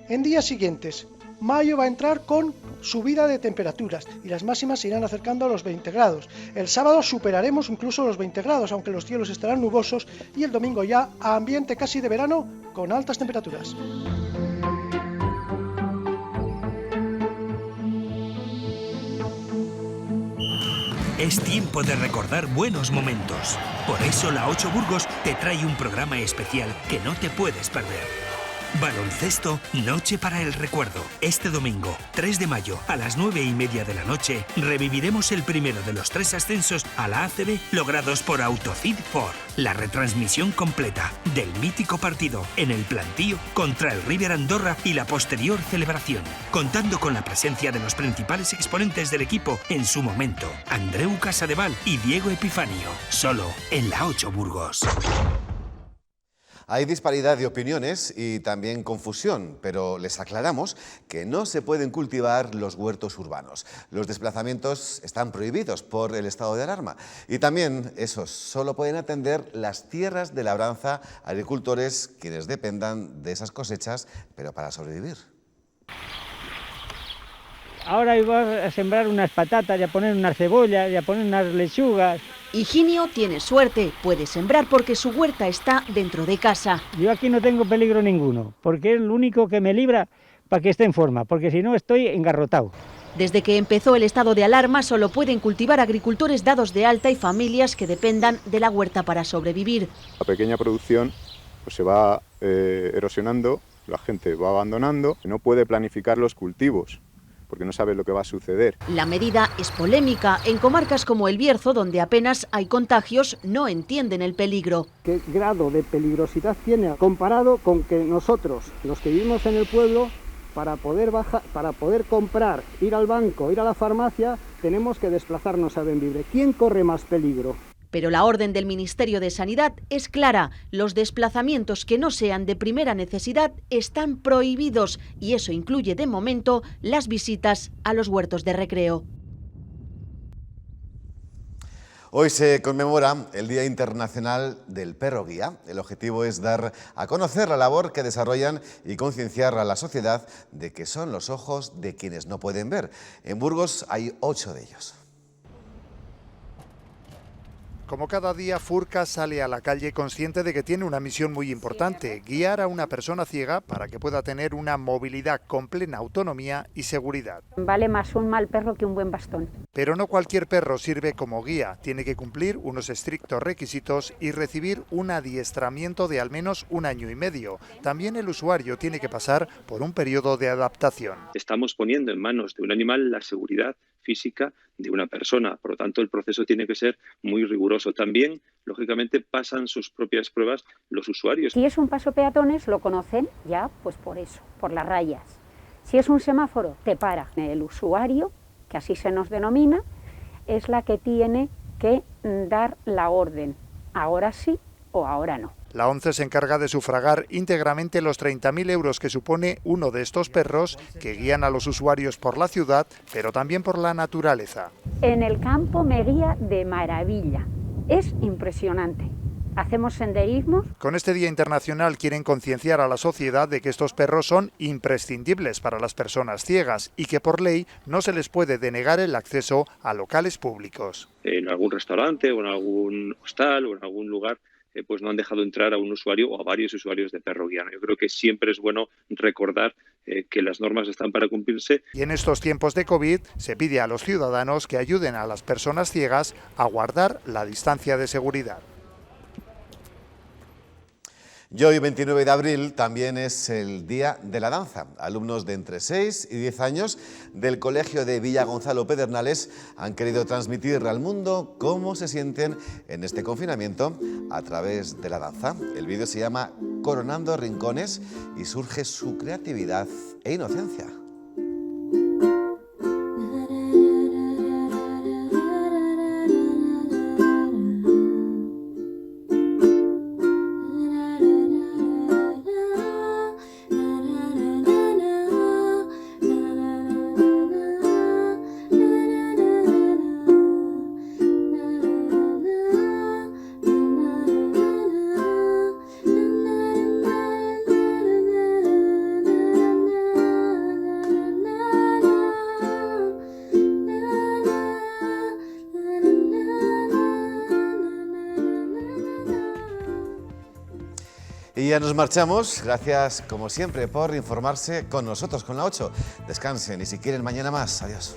En días siguientes, mayo va a entrar con subida de temperaturas y las máximas se irán acercando a los 20 grados. El sábado superaremos incluso los 20 grados, aunque los cielos estarán nubosos, y el domingo ya a ambiente casi de verano con altas temperaturas. Es tiempo de recordar buenos momentos. Por eso la 8 Burgos te trae un programa especial que no te puedes perder. Baloncesto, Noche para el Recuerdo. Este domingo, 3 de mayo, a las 9:30 de la noche, reviviremos el primero de los 3 ascensos a la ACB logrados por Autocid Ford. La retransmisión completa del mítico partido en el plantío contra el River Andorra y la posterior celebración, contando con la presencia de los principales exponentes del equipo en su momento, Andreu Casadevall y Diego Epifanio, solo en la 8 Burgos. Hay disparidad de opiniones y también confusión, pero les aclaramos que no se pueden cultivar los huertos urbanos. Los desplazamientos están prohibidos por el estado de alarma y también esos solo pueden atender las tierras de labranza agricultores quienes dependan de esas cosechas, pero para sobrevivir. Ahora iba a sembrar unas patatas y a poner unas cebollas y a poner unas lechugas Higinio tiene suerte, puede sembrar porque su huerta está dentro de casa. Yo aquí no tengo peligro ninguno, porque es lo único que me libra para que esté en forma, porque si no estoy engarrotado. Desde que empezó el estado de alarma solo pueden cultivar agricultores dados de alta y familias que dependan de la huerta para sobrevivir. La pequeña producción pues, se va erosionando, la gente va abandonando, no puede planificar los cultivos, porque no sabe lo que va a suceder. La medida es polémica. En comarcas como El Bierzo, donde apenas hay contagios, no entienden el peligro. ¿Qué grado de peligrosidad tiene comparado con que nosotros, los que vivimos en el pueblo, para poder comprar, ir al banco, ir a la farmacia, tenemos que desplazarnos a Bembibre? ¿Quién corre más peligro? Pero la orden del Ministerio de Sanidad es clara. Los desplazamientos que no sean de primera necesidad están prohibidos y eso incluye de momento las visitas a los huertos de recreo. Hoy se conmemora el Día Internacional del Perro Guía. El objetivo es dar a conocer la labor que desarrollan y concienciar a la sociedad de que son los ojos de quienes no pueden ver. En Burgos hay 8 de ellos. Como cada día, Furca sale a la calle consciente de que tiene una misión muy importante: guiar a una persona ciega para que pueda tener una movilidad con plena autonomía y seguridad. Vale más un mal perro que un buen bastón. Pero no cualquier perro sirve como guía. Tiene que cumplir unos estrictos requisitos y recibir un adiestramiento de al menos 1 año y medio. También el usuario tiene que pasar por un periodo de adaptación. Estamos poniendo en manos de un animal la seguridad física de una persona, por lo tanto el proceso tiene que ser muy riguroso. También, lógicamente, pasan sus propias pruebas los usuarios. Si es un paso peatones, lo conocen ya pues por eso, por las rayas. Si es un semáforo, te para. El usuario, que así se nos denomina, es la que tiene que dar la orden, ahora sí o ahora no. La ONCE se encarga de sufragar íntegramente los 30.000 euros que supone uno de estos perros que guían a los usuarios por la ciudad, pero también por la naturaleza. En el campo me guía de maravilla, es impresionante. Hacemos senderismos. Con este Día Internacional quieren concienciar a la sociedad de que estos perros son imprescindibles para las personas ciegas y que por ley no se les puede denegar el acceso a locales públicos. En algún restaurante o en algún hostal o en algún lugar pues no han dejado entrar a un usuario o a varios usuarios de perro guía. Yo creo que siempre es bueno recordar que las normas están para cumplirse. Y en estos tiempos de COVID se pide a los ciudadanos que ayuden a las personas ciegas a guardar la distancia de seguridad. Y hoy, 29 de abril, también es el Día de la Danza. Alumnos de entre 6 y 10 años del Colegio de Villa Gonzalo Pedernales han querido transmitir al mundo cómo se sienten en este confinamiento a través de la danza. El vídeo se llama Coronando Rincones y surge su creatividad e inocencia. Y ya nos marchamos. Gracias, como siempre, por informarse con nosotros, con la 8. Descansen y si quieren, mañana más. Adiós.